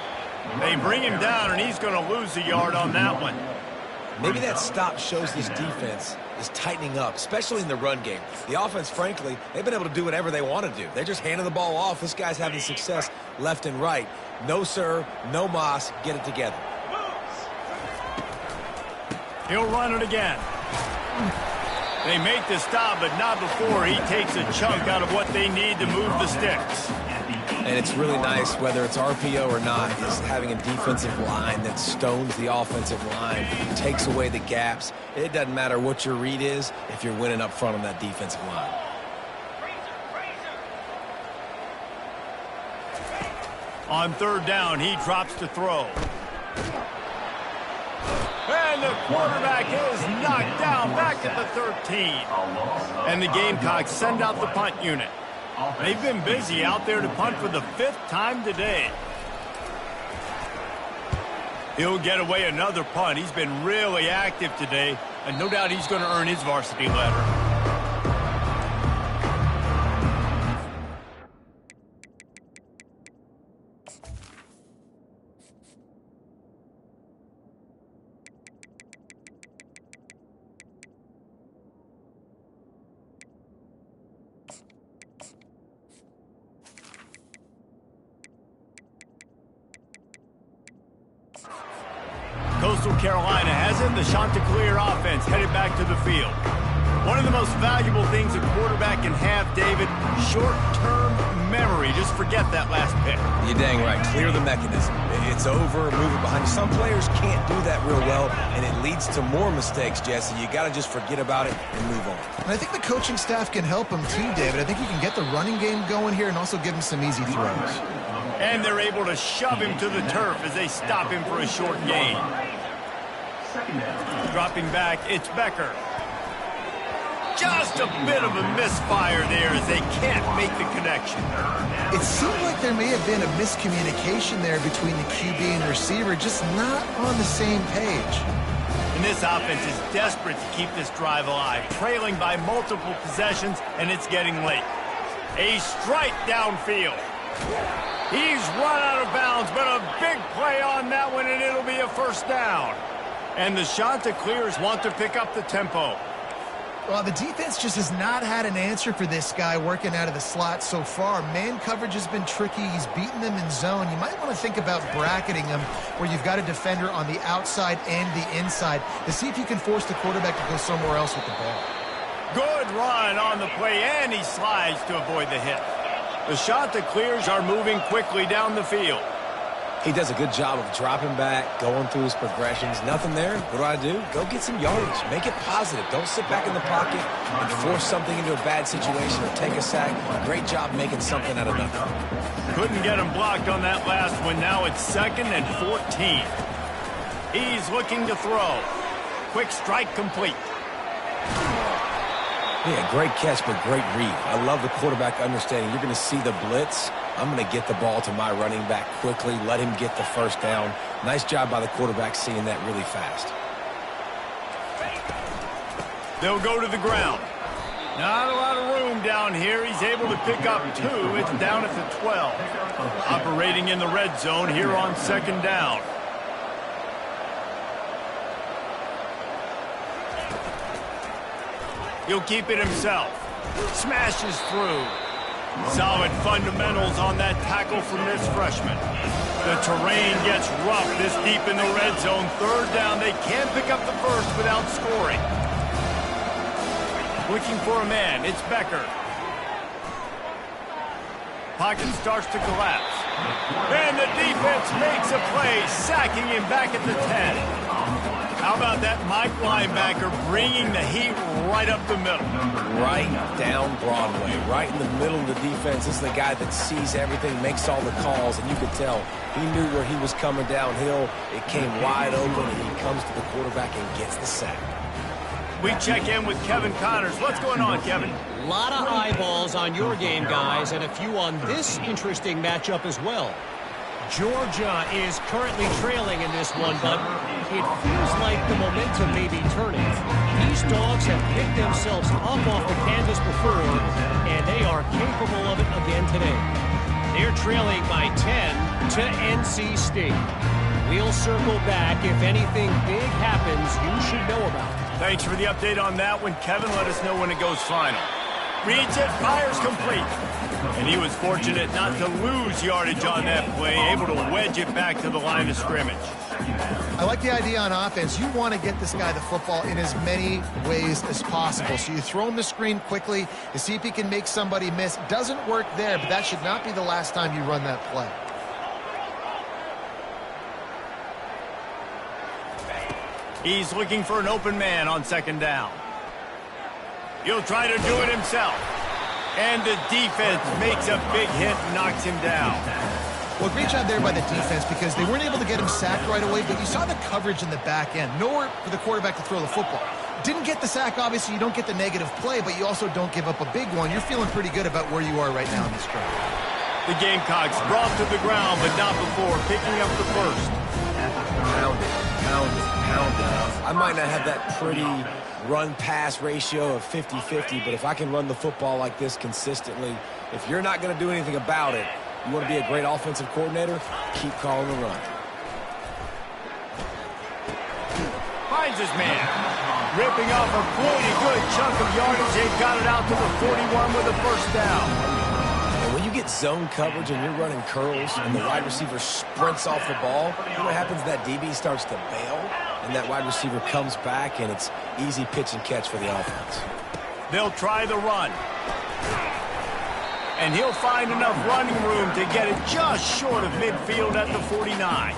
They bring him down, and he's going to lose a yard on that one. Maybe that stop shows this defense is tightening up, especially in the run game. The offense, frankly, they've been able to do whatever they want to do. They're just handing the ball off. This guy's having success left and right. No, sir, no mas, get it together. He'll run it again. They make the stop, but not before he takes a chunk out of what they need to move the sticks. And it's really nice, whether it's RPO or not, is having a defensive line that stones the offensive line, takes away the gaps. It doesn't matter what your read is if you're winning up front on that defensive line. On third down, he drops to throw. And the quarterback is knocked down back at the 13. And the Gamecocks send out the punt unit. They've been busy out there to punt for the 5th time today. He'll get away another punt. He's been really active today, and no doubt he's going to earn his varsity letter. Coastal Carolina has it. The Chanticleer offense headed back to the field. One of the most valuable things a quarterback can have, David, short-term memory. Just forget that last pick. You're dang right. Clear the mechanism. It's over, move it behind you. Some players can't do that real well, and it leads to more mistakes, Jesse. You got to just forget about it and move on. And I think the coaching staff can help him too, David. I think you can get the running game going here and also give him some easy throws. And they're able to shove him to the turf as they stop him for a short gain. Dropping back, it's Becker. Just a bit of a misfire there as they can't make the connection. It seemed like there may have been a miscommunication there between the QB and receiver, just not on the same page. And this offense is desperate to keep this drive alive, trailing by multiple possessions, and it's getting late. A strike downfield. He's run out of bounds, but a big play on that one, and it'll be a first down. And the Chanticleers want to pick up the tempo. Well, the defense just has not had an answer for this guy working out of the slot so far. Man coverage has been tricky. He's beaten them in zone. You might want to think about bracketing him where you've got a defender on the outside and the inside to see if you can force the quarterback to go somewhere else with the ball. Good run on the play, and he slides to avoid the hit. The Chanticleers are moving quickly down the field. He does a good job of dropping back, going through his progressions. Nothing there. What do? Go get some yardage. Make it positive. Don't sit back in the pocket and force something into a bad situation or take a sack. Great job making something out of nothing. Couldn't get him blocked on that last one. Now it's 2nd and 14. He's looking to throw. Quick strike complete. Yeah, great catch, but great read. I love the quarterback understanding. You're going to see the blitz. I'm going to get the ball to my running back quickly, let him get the first down. Nice job by the quarterback seeing that really fast. They'll go to the ground. Not a lot of room down here. He's able to pick up 2. It's down at the 12. Operating in the red zone here on 2nd down. He'll keep it himself. Smashes through. Solid fundamentals on that tackle from this freshman. The terrain gets rough this deep in the red zone. 3rd down. They can't pick up the first without scoring. Looking for a man. It's Becker. Pocket starts to collapse. And the defense makes a play, sacking him back at the 10. How about that Mike linebacker bringing the heat right up the middle? Right down Broadway, right in the middle of the defense. This is the guy that sees everything, makes all the calls, and you could tell he knew where he was coming downhill. It came wide open, and he comes to the quarterback and gets the sack. We check in with Kevin Connors. What's going on, Kevin? A lot of eyeballs on your game, guys, and a few on this interesting matchup as well. Georgia is currently trailing in this one, but it feels like the momentum may be turning. These dogs have picked themselves up off the canvas before, and they are capable of it again today. They're trailing by 10 to NC State. We'll circle back. If anything big happens, you should know about it. Thanks for the update on that one, Kevin. Let us know when it goes final. Reads it, fires complete. And he was fortunate not to lose yardage on that play, able to wedge it back to the line of scrimmage. I like the idea on offense. You want to get this guy the football in as many ways as possible. So you throw him the screen quickly to see if he can make somebody miss. Doesn't work there, but that should not be the last time you run that play. He's looking for an open man on second down. He'll try to do it himself. And the defense makes a big hit and knocks him down. Well, great job there by the defense because they weren't able to get him sacked right away, but you saw the coverage in the back end. Nowhere for the quarterback to throw the football. Didn't get the sack, obviously. You don't get the negative play, but you also don't give up a big one. You're feeling pretty good about where you are right now in this drive. The Gamecocks brought to the ground, but not before picking up the first. Pound it, pound it, pound it. I might not have that pretty run-pass ratio of 50-50, but if I can run the football like this consistently, if you're not going to do anything about it, you want to be a great offensive coordinator, keep calling the run. Finds his man. Ripping off a pretty good chunk of yardage. They've got it out to the 41 with a first down. And when you get zone coverage and you're running curls and the wide receiver sprints off the ball, you know what happens? That DB starts to bail, and that wide receiver comes back, and it's easy pitch and catch for the offense. They'll try the run. And he'll find enough running room to get it just short of midfield at the 49.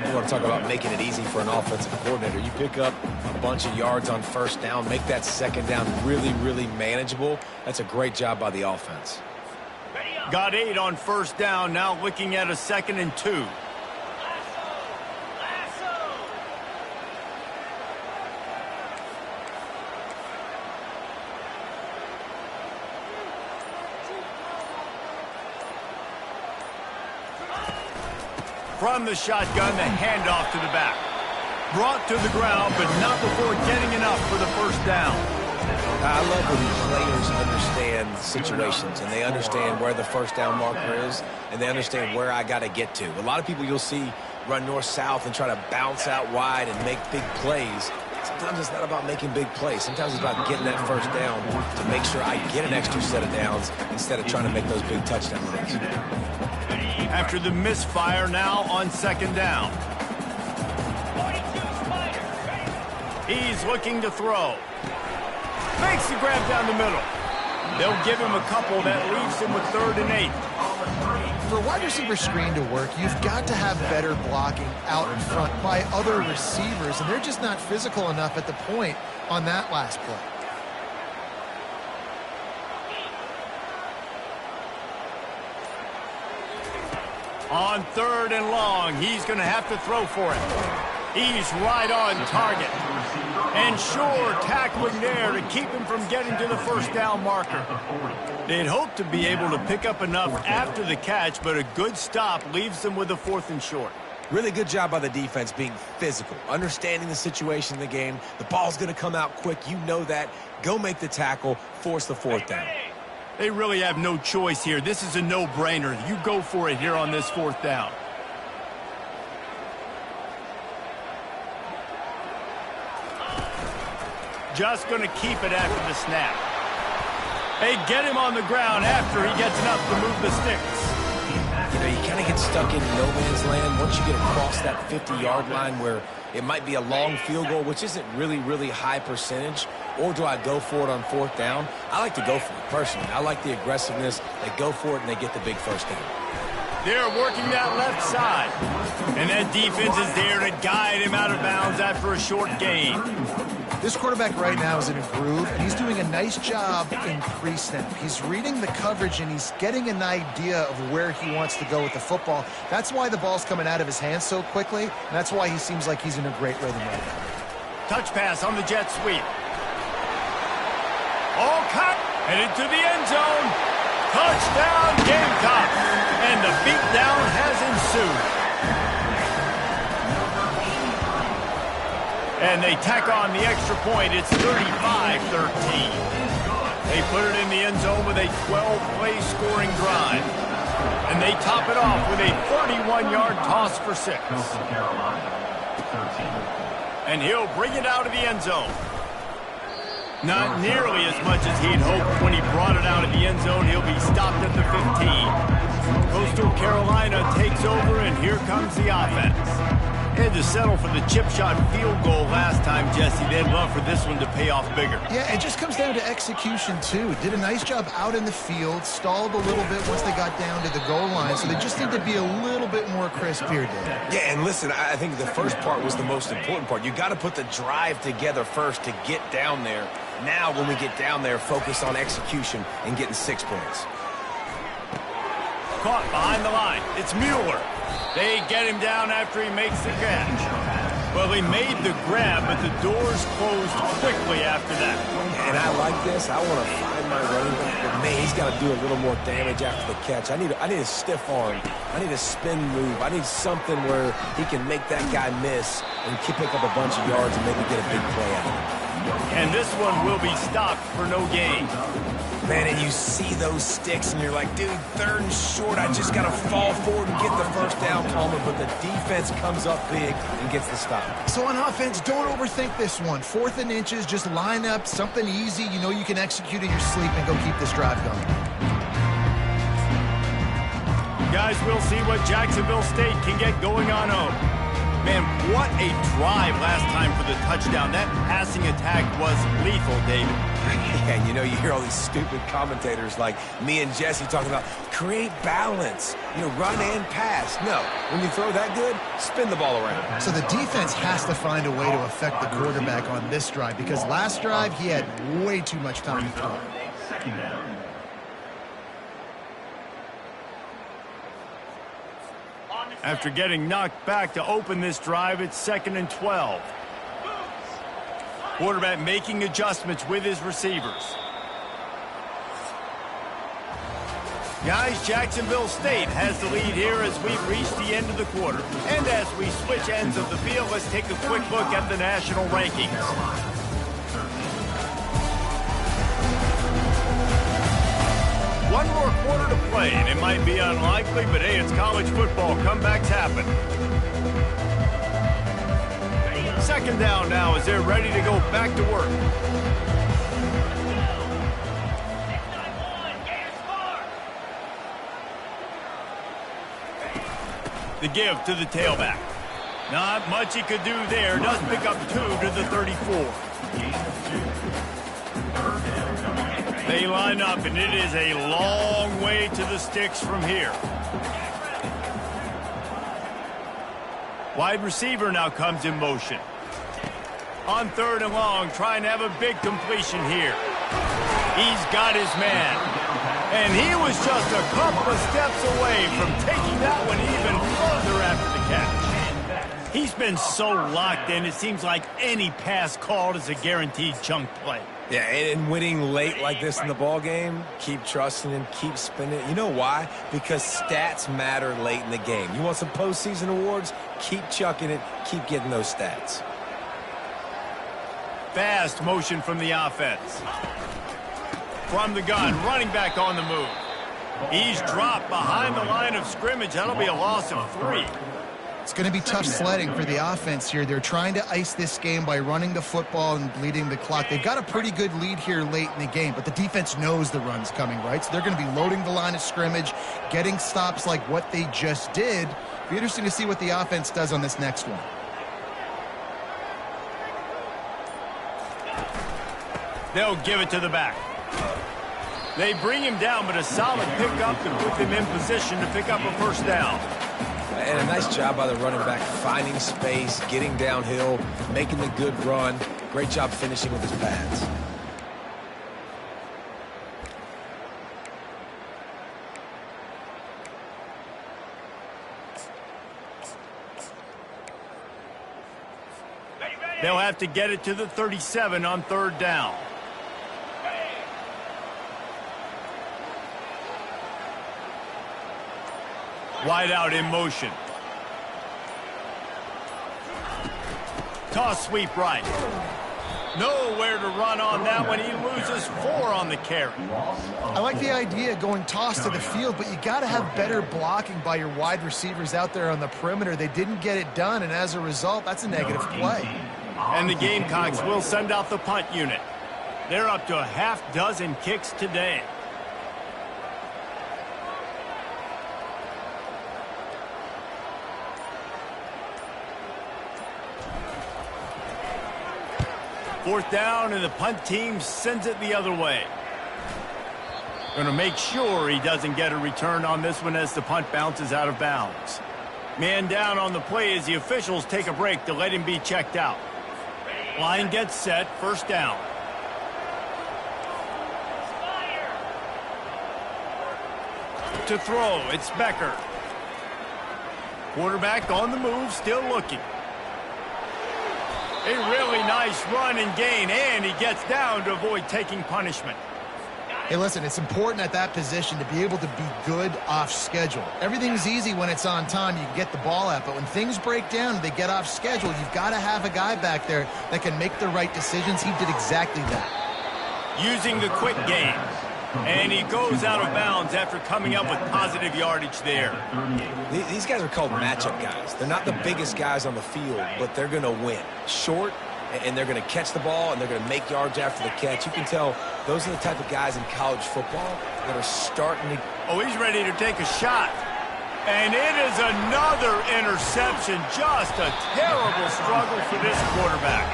You want to talk about making it easy for an offensive coordinator. You pick up a bunch of yards on first down, make that second down really, really manageable. That's a great job by the offense. Got 8 on first down, now looking at a 2nd and 2. From the shotgun, the handoff to the back. Brought to the ground, but not before getting enough for the first down. I love when players understand situations, and they understand where the first down marker is, and they understand where I got to get to. A lot of people you'll see run north-south and try to bounce out wide and make big plays. Sometimes it's not about making big plays. Sometimes it's about getting that first down to make sure I get an extra set of downs instead of trying to make those big touchdown runs. After the misfire, now on second down. He's looking to throw. Makes the grab down the middle. They'll give him a couple. That leaves him with 3rd and 8. For a wide receiver screen to work, you've got to have better blocking out in front by other receivers, and they're just not physical enough at the point on that last play. On 3rd and long, he's going to have to throw for it. He's right on target. And sure, tackling there to keep him from getting to the first down marker. They'd hoped to be able to pick up enough after the catch, but a good stop leaves them with a 4th and short. Really good job by the defense being physical, understanding the situation in the game. The ball's going to come out quick. You know that. Go make the tackle, force the 4th down. They really have no choice here. This is a no-brainer. You go for it here on this 4th down. Just going to keep it after the snap. They get him on the ground after he gets enough to move the sticks. You know, you kind of get stuck in no man's land once you get across that 50-yard line where it might be a long field goal, which isn't really, really high percentage, or do I go for it on 4th down? I like to go for it, personally. I like the aggressiveness. They go for it, and they get the big first down. They're working that left side. And that defense is there to guide him out of bounds after a short gain. This quarterback right now is in a groove, and he's doing a nice job in pre-snap. He's reading the coverage, and he's getting an idea of where he wants to go with the football. That's why the ball's coming out of his hands so quickly, and that's why he seems like he's in a great rhythm right now. Touch pass on the jet sweep. All cut, and into the end zone. Touchdown, Gamecocks. And the beatdown has ensued. And they tack on the extra point. It's 35-13. They put it in the end zone with a 12-play scoring drive. And they top it off with a 31-yard toss for 6. And he'll bring it out of the end zone. Not nearly as much as he'd hoped when he brought it out of the end zone. He'll be stopped at the 15. Coastal Carolina takes over, and here comes the offense. Had to settle for the chip shot field goal last time, Jesse. They'd love for this one to pay off bigger. Yeah, it just comes down to execution, too. Did a nice job out in the field, stalled a little bit once they got down to the goal line, so they just need to be a little bit more crisp here, Dave. Yeah, and listen, I think the first part was the most important part. You got to put the drive together first to get down there. Now, when we get down there, focus on execution and getting 6 points. Caught behind the line. It's Mueller. They get him down after he makes the catch. Well, he made the grab, but the doors closed quickly after that. And I like this. I want to find my running back, but man, he's got to do a little more damage after the catch. I need a stiff arm. I need a spin move. I need something where he can make that guy miss and pick up a bunch of yards and maybe get a big play out of it. And this one will be stopped for no gain. Man, and you see those sticks, and you're like, dude, 3rd and short. I just got to fall forward and get the first down, Palmer. But the defense comes up big and gets the stop. So on offense, don't overthink this one. 4th and inches, just line up something easy. You know you can execute in your sleep and go keep this drive going. Guys, we'll see what Jacksonville State can get going on home. Man, what a drive last time for the touchdown. That passing attack was lethal, David. Yeah, and you know, you hear all these stupid commentators like me and Jesse talking about create balance, run and pass. No, when you throw that good, spin the ball around. So the defense has to find a way to affect the quarterback on this drive because last drive he had way too much time to throw. Second down. After getting knocked back to open this drive, it's 2nd and 12. Quarterback making adjustments with his receivers. Guys, Jacksonville State has the lead here as we've reached the end of the quarter. And as we switch ends of the field, let's take a quick look at the national rankings. One more quarter to play, and it might be unlikely, but hey, it's college football. Comebacks happen. 2nd down now as they're ready to go back to work. The give to the tailback. Not much he could do there. Does pick up 2 to the 34. They line up, and it is a long way to the sticks from here. Wide receiver now comes in motion. On 3rd and long, trying to have a big completion here. He's got his man. And he was just a couple of steps away from taking that one even further after the catch. He's been so locked in, it seems like any pass called is a guaranteed chunk play. Yeah, and winning late like this in the ball game, keep trusting him, keep spinning it. You know why? Because stats matter late in the game. You want some postseason awards? Keep chucking it, keep getting those stats. Fast motion from the offense. From the gun, running back on the move. He's dropped behind the line of scrimmage. That'll be a loss of 3. It's going to be tough sledding for the offense here. They're trying to ice this game by running the football and bleeding the clock. They've got a pretty good lead here late in the game, but the defense knows the run's coming, right? So they're going to be loading the line of scrimmage, getting stops like what they just did. Be interesting to see what the offense does on this next one. They'll give it to the back. They bring him down, but a solid pickup to put them in position to pick up a first down. And a nice job by the running back, finding space, getting downhill, making the good run. Great job finishing with his pads. They'll have to get it to the 37 on third down. Wide out in motion. Toss sweep right. Nowhere to run on that one. He loses 4 on the carry. I like the idea of going toss to the field, but you got to have better blocking by your wide receivers out there on the perimeter. They didn't get it done, and as a result, that's a negative play. And the Gamecocks will send out the punt unit. They're up to a half dozen kicks today. Fourth down, and the punt team sends it the other way. Going to make sure he doesn't get a return on this one as the punt bounces out of bounds. Man down on the play as the officials take a break to let him be checked out. Line gets set, first down. To throw, it's Becker. Quarterback on the move, still looking. A really nice run and gain, and he gets down to avoid taking punishment. Hey, listen, it's important at that position to be able to be good off schedule. Everything's easy when it's on time. You can get the ball out, but when things break down and they get off schedule, you've got to have a guy back there that can make the right decisions. He did exactly that. Using the quick game. And he goes out of bounds after coming up with positive yardage there. These guys are called matchup guys. They're not the biggest guys on the field, but they're going to win. Short, and they're going to catch the ball, and they're going to make yards after the catch. You can tell those are the type of guys in college football that are starting to... Oh, he's ready to take a shot. And it is another interception. Just a terrible struggle for this quarterback.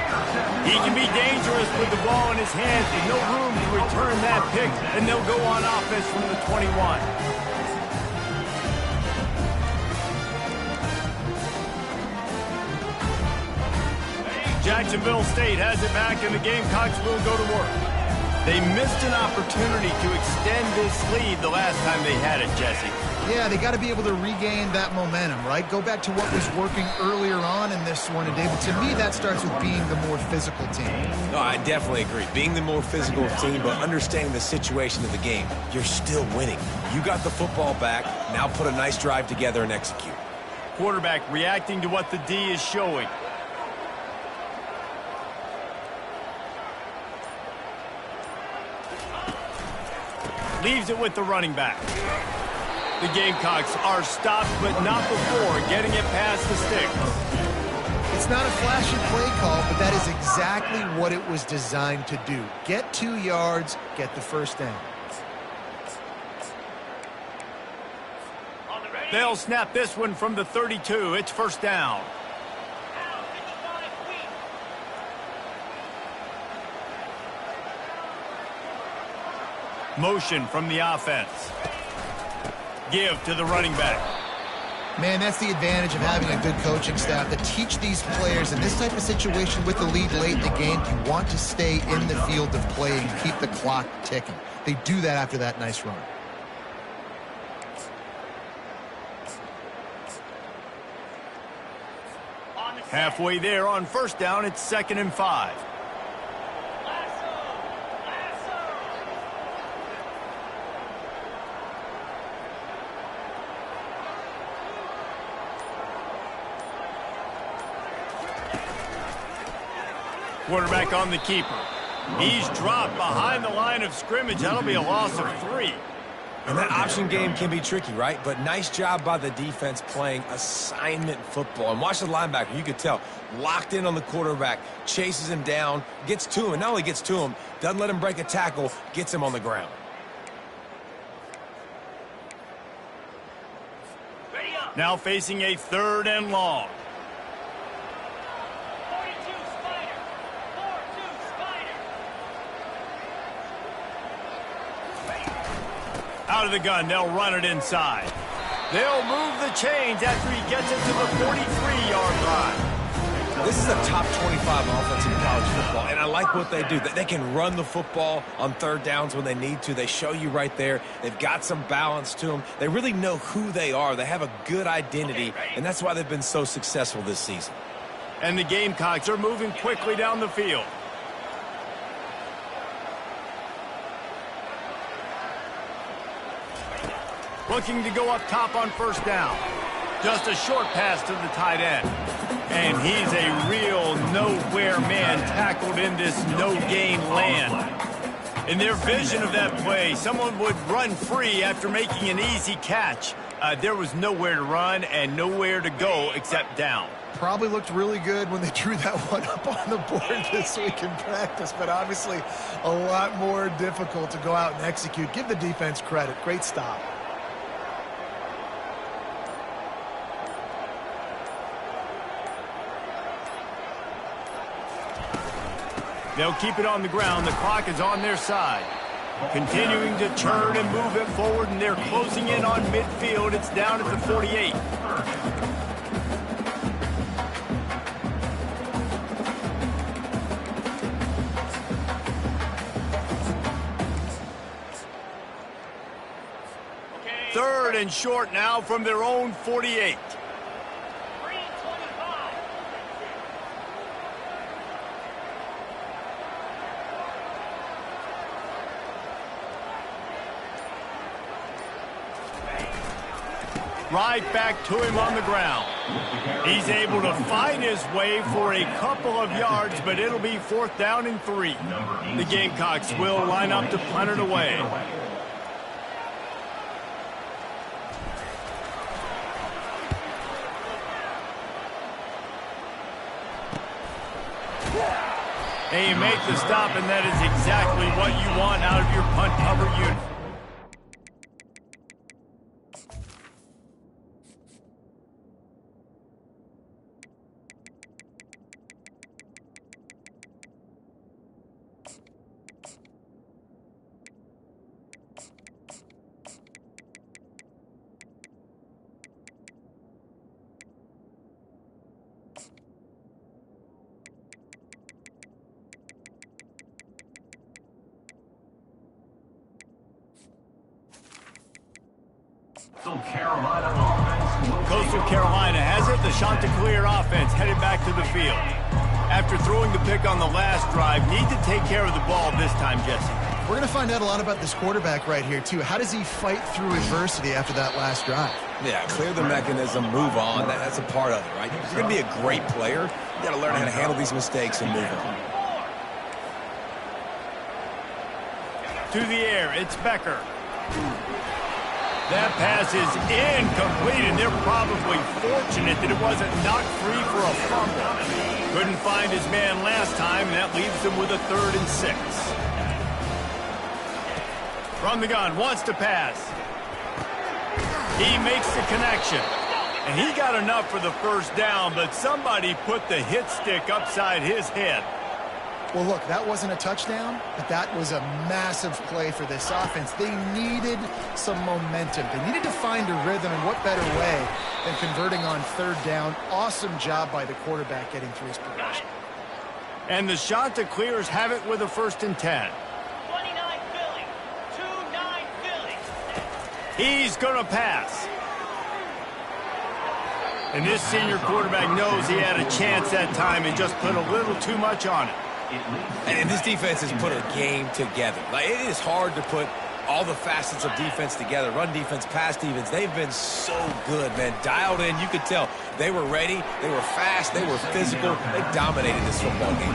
He can be dangerous with the ball in his hands. There's no room to return that pick, and they'll go on offense from the 21. Jacksonville State has it back, and the Gamecocks will go to work. They missed an opportunity to extend this lead the last time they had it, Jesse. Yeah, they got to be able to regain that momentum, right? Go back to what was working earlier on in this one, and David, to me, that starts with being the more physical team. No, I definitely agree. Being the more physical team, but understanding the situation of the game. You're still winning. You got the football back. Now put a nice drive together and execute. Quarterback reacting to what the D is showing. Leaves it with the running back. The Gamecocks are stopped, but not before getting it past the sticks. It's not a flashy play call, but that is exactly what it was designed to do. Get 2 yards, get the first down. They'll snap this one from the 32. It's first down. Motion from the offense. Give to the running back. Man, that's the advantage of having a good coaching staff that teach these players in this type of situation with the lead late in the game. You want to stay in the field of play and keep the clock ticking. They do that after that nice run. Halfway there on first down, it's 2nd and 5. Quarterback on the keeper. He's dropped behind the line of scrimmage. That'll be a loss of 3. And that option game can be tricky, right? But nice job by the defense playing assignment football. And watch the linebacker. You could tell. Locked in on the quarterback. Chases him down. Gets to him. And not only gets to him, doesn't let him break a tackle. Gets him on the ground. Now facing a 3rd and long. Out of the gun, they'll run it inside. They'll move the chains after he gets it to the 43-yard line. This is a top 25 offense in college football, and I like what they do. They can run the football on third downs when they need to. They show you right there. They've got some balance to them. They really know who they are. They have a good identity, and that's why they've been so successful this season. And the Gamecocks are moving quickly down the field. Looking to go up top on first down. Just a short pass to the tight end. And he's a real nowhere man tackled in this no-gain land. In their vision of that play, someone would run free after making an easy catch. There was nowhere to run and nowhere to go except down. Probably looked really good when they drew that one up on the board this week in practice, but obviously a lot more difficult to go out and execute. Give the defense credit. Great stop. They'll keep it on the ground. The clock is on their side. Continuing to turn and move it forward, and they're closing in on midfield. It's down at the 48. Third and short now from their own 48. Right back to him on the ground. He's able to find his way for a couple of yards, but it'll be 4th down and 3. The Gamecocks will line up to punt it away. And you make the stop, and that is exactly what you want out of your punt cover unit. Coastal Carolina has it. The Chanticleer offense headed back to the field. After throwing the pick on the last drive, need to take care of the ball this time, Jesse. We're going to find out a lot about this quarterback right here, too. How does he fight through adversity after that last drive? Yeah, clear the mechanism, move on. That's a part of it, right? If you're going to be a great player, you got to learn how to handle these mistakes and move on. To the air, it's Becker. That pass is incomplete, and they're probably fortunate that it wasn't knocked free for a fumble. Couldn't find his man last time, and that leaves them with a 3rd and 6. From the gun, wants to pass. He makes the connection. And he got enough for the first down, but somebody put the hit stick upside his head. Well, look, that wasn't a touchdown, but that was a massive play for this offense. They needed some momentum. They needed to find a rhythm, and what better way than converting on 3rd down. Awesome job by the quarterback getting through his progression. And the Chanticleers have it with a 1st and 10. 29 Philly. 2-9 Philly. He's going to pass. And this senior quarterback knows he had a chance that time and just put a little too much on it. And this defense has put a game together. Like, it is hard to put all the facets of defense together. Run defense, pass defense. They've been so good, man. Dialed in. You could tell they were ready. They were fast. They were physical. They dominated this football game.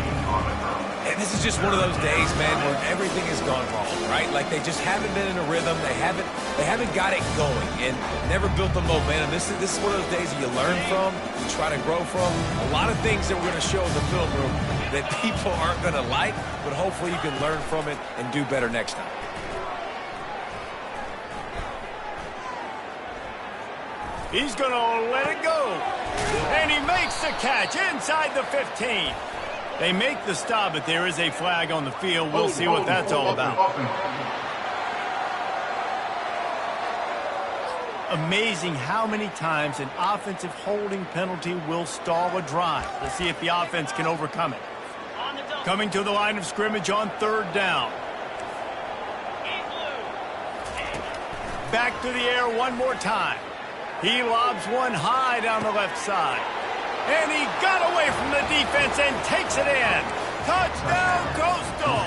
And this is just one of those days, man, where everything has gone wrong, right? Like, they just haven't been in a rhythm. They haven't got it going and never built the momentum. This is one of those days that you learn from, you try to grow from. A lot of things that we're going to show in the film room that people aren't going to like, but hopefully you can learn from it and do better next time. He's going to let it go. And he makes the catch inside the 15. They make the stop, but there is a flag on the field. We'll see what that's all about. Amazing how many times an offensive holding penalty will stall a drive. Let's see if the offense can overcome it. On the double. Coming to the line of scrimmage on 3rd down. In blue. Back to the air one more time. He lobs one high down the left side. And he got away from the defense and takes it in. Touchdown, Coastal!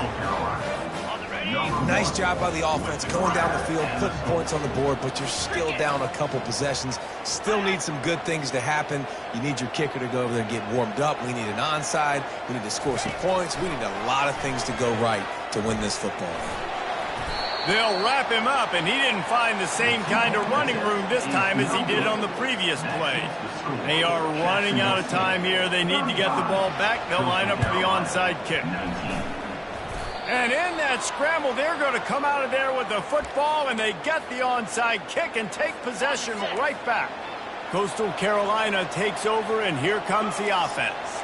On the ready. Nice job by the offense going down the field, putting points on the board, but you're still down a couple possessions. Still need some good things to happen. You need your kicker to go over there and get warmed up. We need an onside. We need to score some points. We need a lot of things to go right to win this football game. They'll wrap him up, and he didn't find the same kind of running room this time as he did on the previous play. They are running out of time here. They need to get the ball back. They'll line up for the onside kick. And in that scramble, they're going to come out of there with the football, and they get the onside kick and take possession right back. Coastal Carolina takes over, and here comes the offense.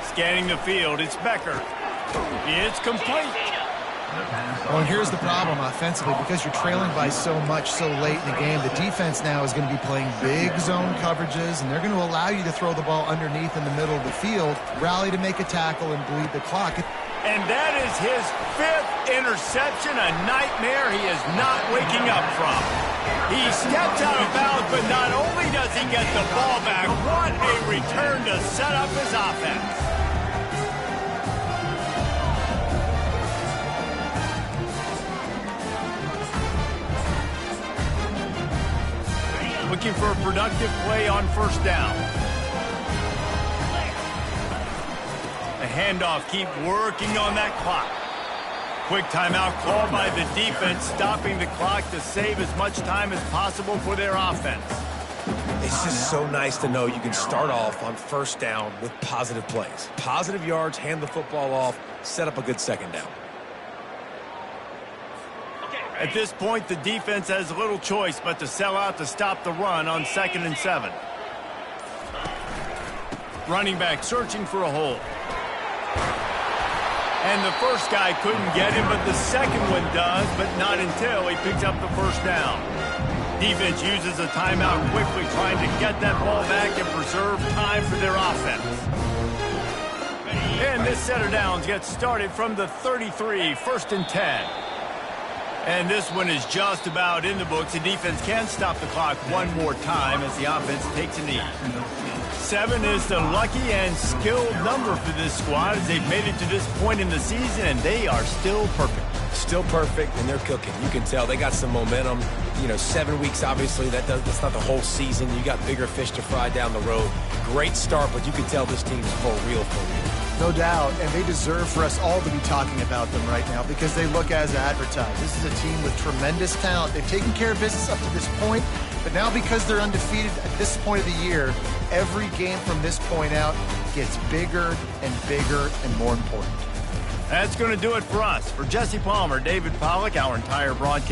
Scanning the field, it's Becker. It's complete. Well, here's the problem offensively. Because you're trailing by so much so late in the game, the defense now is going to be playing big zone coverages, and they're going to allow you to throw the ball underneath in the middle of the field, rally to make a tackle, and bleed the clock. And that is his 5th interception, a nightmare he is not waking up from. He steps out of bounds, but not only does he get the ball back, what a return to set up his offense. Looking for a productive play on 1st down. The handoff, keep working on that clock. Quick timeout called by the defense, stopping the clock to save as much time as possible for their offense. It's just so nice to know you can start off on 1st down with positive plays. Positive yards, hand the football off, set up a good 2nd down. At this point, the defense has little choice but to sell out to stop the run on 2nd and 7. Running back searching for a hole. And the first guy couldn't get him, but the second one does, but not until he picks up the 1st down. Defense uses a timeout quickly, trying to get that ball back and preserve time for their offense. And this set of downs gets started from the 33, 1st and 10. And this one is just about in the books. The defense can stop the clock one more time as the offense takes a knee. 7 is the lucky and skilled number for this squad as they've made it to this point in the season, and they are still perfect. Still perfect, and they're cooking. You can tell they got some momentum. 7 weeks, obviously, that's not the whole season. You got bigger fish to fry down the road. Great start, but you can tell this team's for real. No doubt, and they deserve for us all to be talking about them right now because they look as advertised. This is a team with tremendous talent. They've taken care of business up to this point, but now because they're undefeated at this point of the year, every game from this point out gets bigger and more important. That's going to do it for us. For Jesse Palmer, David Pollack, our entire broadcast